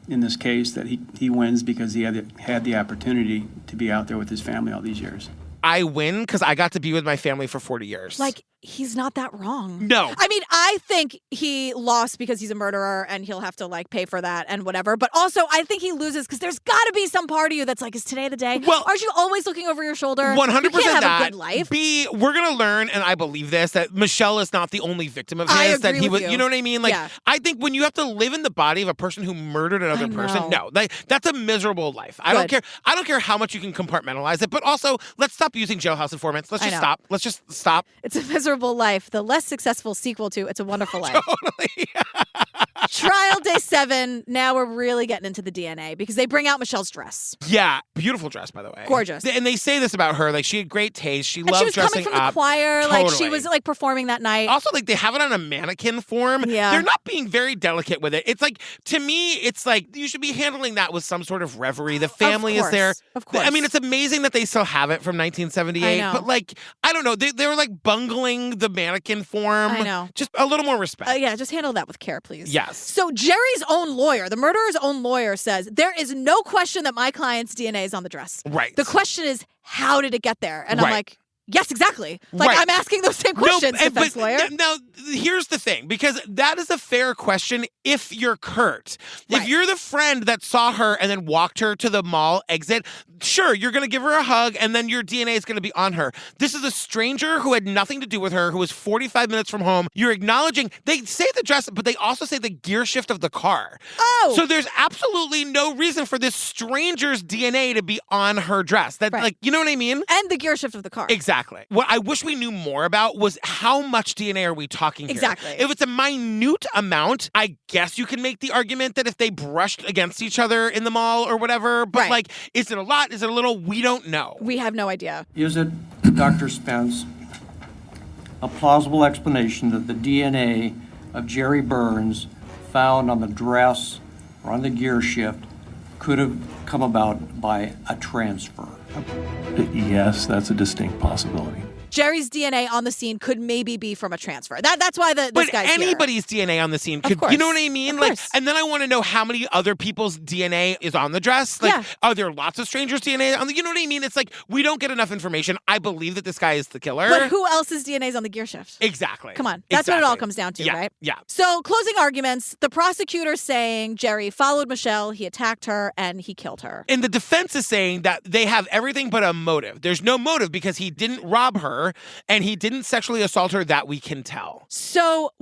in this case, that he wins because he had the opportunity to be out there with his family all these years. I win because I got to be with my family for 40 years. Like, he's not that wrong. No. I mean, I think he lost because he's a murderer and he'll have to, like, pay for that and whatever. But also, I think he loses because there's got to be some part of you that's like, is today the day? Well, aren't you always looking over your shoulder? 100% you can't have that. a good life. B, we're going to learn, and I believe this, that Michelle is not the only victim of his. I that agree he with was, you. know what I mean? Like, Yeah. I think when you have to live in the body of a person who murdered another person, no, like, that's a miserable life. I don't care how much you can compartmentalize it, but also let's stop using jailhouse informants. Let's just stop. Let's just stop. It's a miserable life. The less successful sequel to It's a Wonderful Life. Totally. Trial day 7. Kevin, now we're really getting into the DNA because they bring out Michelle's dress. Yeah, beautiful dress, by the way. Gorgeous. And they say this about her, like she had great taste. She loved She was dressing coming from up. the choir, like she Totally. was like performing that night. Also, like they have it on a mannequin form. Yeah. They're not being very delicate with it. It's like, to me, it's like you should be handling that with some sort of reverie. The family is there. Of course. I mean, it's amazing that they still have it from 1978. I know. But like, I don't know. They were like bungling the mannequin form. I know. Just a little more respect. Yeah, just handle that with care, please. Yes. So Jerry's own lawyer, the murderer's own lawyer, says there is no question that my client's DNA is on the dress. Right. The question is, how did it get there? And I'm Right. like, yes, exactly. Like, Right. I'm asking those same questions, No, defense lawyer. Now, here's the thing, because that is a fair question if you're Kurt. If you're the friend that saw her and then walked her to the mall exit, sure, you're going to give her a hug and then your DNA is going to be on her. This is a stranger who had nothing to do with her, who was 45 minutes from home. You're acknowledging, they say the dress, but they also say the gear shift of the car. Oh! So there's absolutely no reason for this stranger's DNA to be on her dress. That, like, you know what I mean? And the gear shift of the car. Exactly. What I wish we knew more about was how much DNA are we talking here? Exactly. If it's a minute amount, I guess you can make the argument that if they brushed against each other in the mall or whatever, but like, is it a lot? Is it a little? We don't know. We have no idea. Is it, Dr. Spence, a plausible explanation that the DNA of Jerry Burns found on the dress or on the gear shift could have come about by a transfer? Yes, that's a distinct possibility. Jerry's DNA on the scene could maybe be from a transfer. That's why this But guy's here. anybody's DNA on the scene Of could, course. you know what I mean? Of Like, course. and then I want to know how many other people's DNA is on the dress. Like, Yeah. are there lots of strangers' DNA on the, you know what I mean? It's like, we don't get enough information. I believe that this guy is the killer. But who else's DNA is on the gear shift? Exactly. Come on. That's what it all Exactly. comes down to, Yeah, right? yeah. So, closing arguments, the prosecutor saying Jerry followed Michelle, he attacked her, and he killed her. And the defense is saying that they have everything but a motive. There's no motive because he didn't rob her and he didn't sexually assault her that we can tell. So,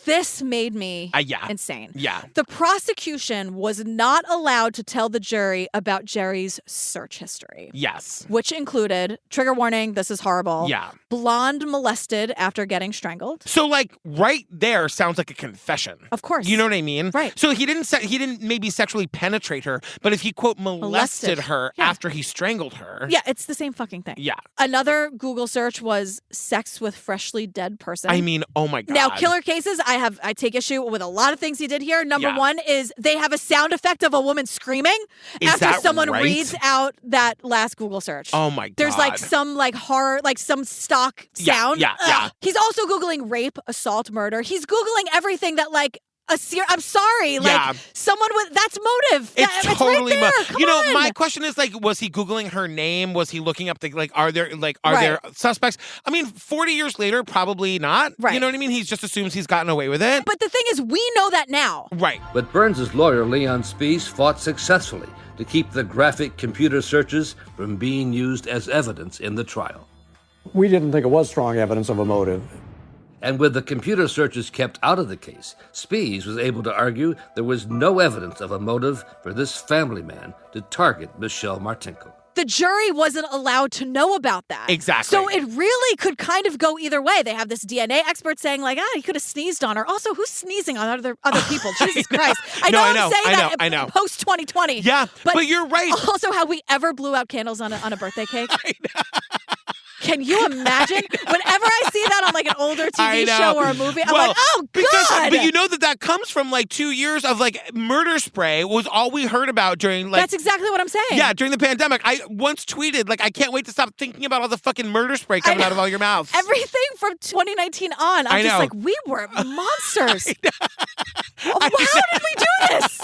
this made me insane. Yeah. The prosecution was not allowed to tell the jury about Jerry's search history. Yes. Which included, trigger warning, this is horrible. Yeah. Blonde molested after getting strangled. So, like, right there sounds like a confession. Of course. You know what I mean? Right. So he didn't maybe sexually penetrate her, but if he, quote, molested her after he strangled her. Yeah, it's the same fucking thing. Yeah. Another Google search was sex with freshly dead person. I mean, oh my God. Now, killer cases, I take issue with a lot of things he did here. Number Yeah. one is they have a sound effect of a woman screaming Is after that someone right? reads out that last Google search. Oh my God. There's like some like horror, like some stock Yeah, sound. yeah, yeah. He's also Googling rape, assault, murder. He's Googling everything that like I'm sorry, like Yeah. someone with that's motive. It's totally right there. Come you know, on. my question is like, was he Googling her name? Was he looking up are there Right. suspects? I mean, 40 years later, probably not. Right. You know what I mean? He just assumes he's gotten away with it. But the thing is, we know that now. Right. But Burns' lawyer, Leon Spees, fought successfully to keep the graphic computer searches from being used as evidence in the trial. We didn't think it was strong evidence of a motive. And with the computer searches kept out of the case, Spees was able to argue there was no evidence of a motive for this family man to target Michelle Martinko. The jury wasn't allowed to know about that. Exactly. So it really could kind of go either way. They have this DNA expert saying like, he could have sneezed on her. Also, who's sneezing on other people? Jesus Christ. I know I'm saying I know. post 2020. Yeah, but you're right. Also, have we ever blew out candles on a birthday cake? Can you imagine? Whenever I see that on like an older TV show or a movie, I'm like, oh, God. But you know that comes from like 2 years of like murder spray was all we heard about during like. That's exactly what I'm saying. Yeah, during the pandemic. I once tweeted, like, I can't wait to stop thinking about all the fucking murder spray coming out of all your mouths. Everything from 2019 on, I'm just like, we were monsters. How did we do this?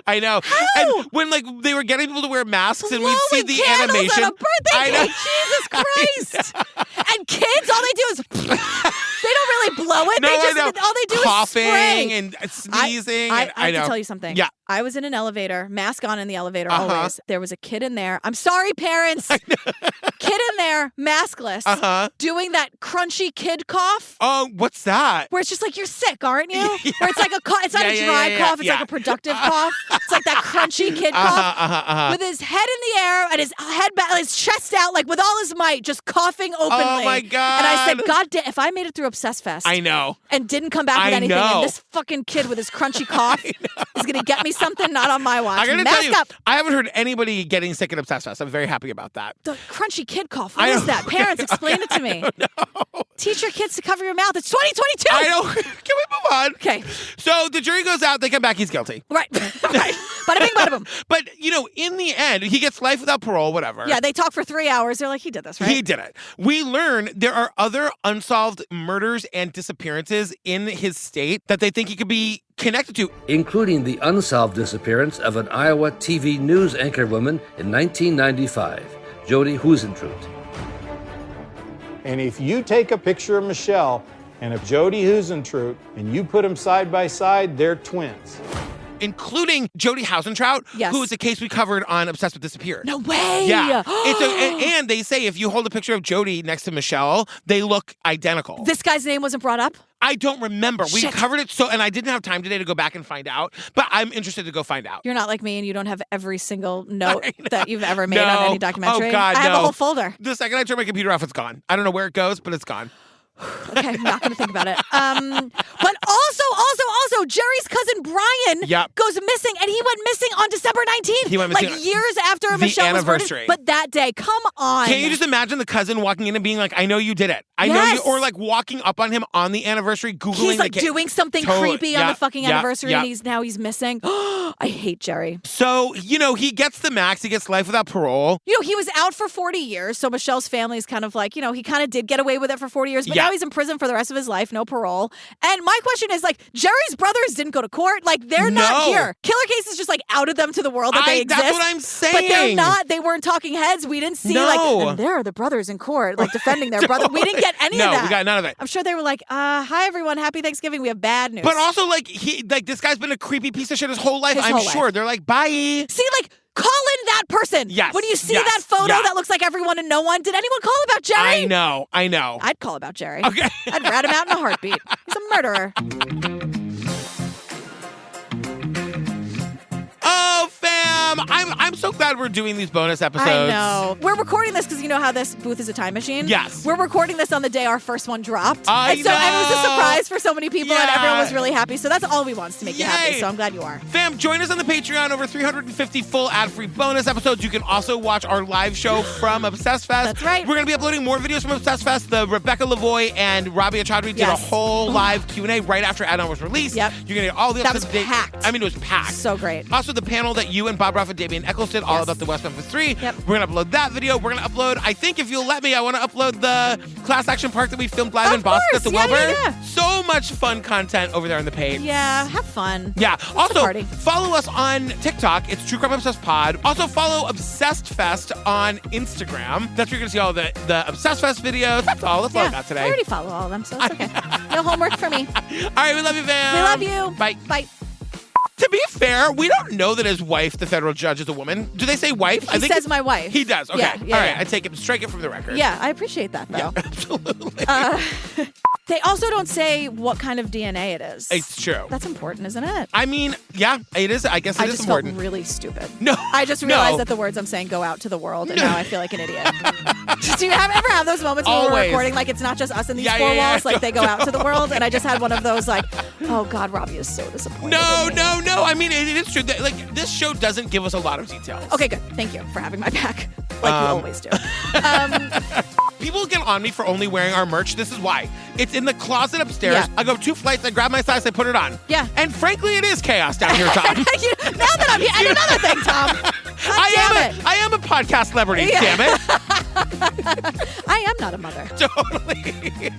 I know. How? And when like they were getting people to wear masks and we'd see the candles animation. on a birthday I know. cake. Jesus Christ. And kids, all they do is they don't really blow it. No, they just I know. all they do Coughing is spray. and sneezing. I and have know. to tell you something. Yeah. I was in an elevator, mask on in the elevator always. There was a kid in there. I'm sorry, parents. Kid in there, maskless, doing that crunchy kid cough. Oh, what's that? Where it's just like, you're sick, aren't you? Where it's like a cough. It's not a dry cough. It's like a productive cough. It's like that crunchy kid cough. With his head in the air and his head back, his chest out, like with all his might, just coughing openly. Oh, my God. And I said, God damn, if I made it through Obsessed Fest. I know. And didn't come back with anything, and this fucking kid with his crunchy cough is going to get me something not on my watch. I gotta Mask tell you, up. I haven't heard anybody getting sick at Obsessed Fest. I'm very happy about that. The crunchy kid cough. What is that? Parents, explain it to me. Teach your kids to cover your mouth. It's 2022. I know. Can we move on? Okay. So the jury goes out. They come back. He's guilty. Right. Right. Bada bing, bada boom. But, in the end, he gets life without parole, whatever. Yeah, they talk for 3 hours. They're like, he did this, right? He did it. We learn there are other unsolved murders and disappearances in his state that they think he could be connected to, including the unsolved disappearance of an Iowa TV news anchorwoman in 1995, Jody Huisentruit. And if you take a picture of Michelle and of Jody Huisentruit and you put them side by side, they're twins. Including Jody Huisentruit, yes. who is a case we covered on Obsessed with Disappeared. No way! Yeah. And they say if you hold a picture of Jody next to Michelle, they look identical. This guy's name wasn't brought up? I don't remember. We covered it and I didn't have time today to go back and find out, but I'm interested to go find out. You're not like me and you don't have every single note that you've ever made on any documentary. Oh, God, I have a whole folder. The second I turn my computer off, it's gone. I don't know where it goes, but it's gone. Okay, I'm not going to think about it. But also, Jerry's cousin Brian goes missing, and he went missing on December 19th. He went missing like years after the Michelle was anniversary. murdered. But that day, come on. Can't you just imagine the cousin walking in and being like, I know you did it. I know you. Or like walking up on him on the anniversary, Googling. He's like doing something creepy on the fucking anniversary, and he's missing. I hate Jerry. So, he gets the max. He gets life without parole. He was out for 40 years, so Michelle's family is kind of like, he kind of did get away with it for 40 years, but now he's in prison for the rest of his life, no parole. And my question is, like, Jerry's brothers didn't go to court. Like, they're not here. Killer Cases just, like, outed them to the world that they exist. That's what I'm saying. But they're not. They weren't talking heads. We didn't see, and there are the brothers in court, like, defending their brother. We didn't get any of that. No, we got none of it. I'm sure they were like, hi, everyone. Happy Thanksgiving. We have bad news. But also, this guy's been a creepy piece of shit his whole life. I'm sure. They're like, bye. See, like, call in that person. Yes. When you see that photo that looks like everyone and no one, did anyone call about Jerry? I know. I'd call about Jerry. Okay. I'd rat him out in a heartbeat. He's a murderer. Oh, fam. I'm so glad we're doing these bonus episodes. I know. We're recording this because you know how this booth is a time machine? Yes. We're recording this on the day our first one dropped. And it was a surprise for so many people and everyone was really happy. So that's all we want is to make you happy. So I'm glad you are. Fam, join us on the Patreon. Over 350 full ad-free bonus episodes. You can also watch our live show from Obsessed Fest. That's right. We're going to be uploading more videos from Obsessed Fest. The Rebecca Lavoie and Rabia Chaudhry did a whole live Q&A right after Add-On was released. Yep. You're going to get all the That was packed. I mean, it was packed. So great. Also, the panel that you and Bob Ruff and Damian Eccles did all about the West Memphis 3. Yep. We're going to upload that video. We're going to upload, I think if you'll let me, I want to upload the class action park that we filmed live in Boston at the Wilbur. Yeah. So much fun content over there on the page. Yeah, have fun. Yeah. It's Also, a party. follow us on TikTok. It's True Crime Obsessed Pod. Also, follow Obsessed Fest on Instagram. That's where you're going to see all the Obsessed Fest videos. That's all. That's all I got today. I already follow all of them, so it's okay. No homework for me. All right, we love you, fam. We love you. Bye. Bye. To be fair, we don't know that his wife, the federal judge, is a woman. Do they say wife? He says my wife. He does. Okay. Yeah, All right. yeah. I take it. Strike it from the record. Yeah, I appreciate that, though. Yeah, absolutely. They also don't say what kind of DNA it is. It's true. That's important, isn't it? I mean, yeah, it is. I guess it is important. I just felt really stupid. No. I just realized that the words I'm saying go out to the world, and now I feel like an idiot. Do you ever have those moments when we're Always. recording, like it's not just us in these Yeah, four yeah, yeah. walls, like they go out to the world? And I just had one of those, like, oh God, Robbie is so disappointed. No. I mean, it is true. Like, this show doesn't give us a lot of details. Okay, good. Thank you for having my back, like you always do. People get on me for only wearing our merch. This is why. It's in the closet upstairs. Yeah. I go 2 flights, I grab my size, I put it on. Yeah. And frankly, it is chaos down here, Tom. Now that I'm here, and another thing, Tom. I am a podcast celebrity, damn it. I am not a mother. Totally.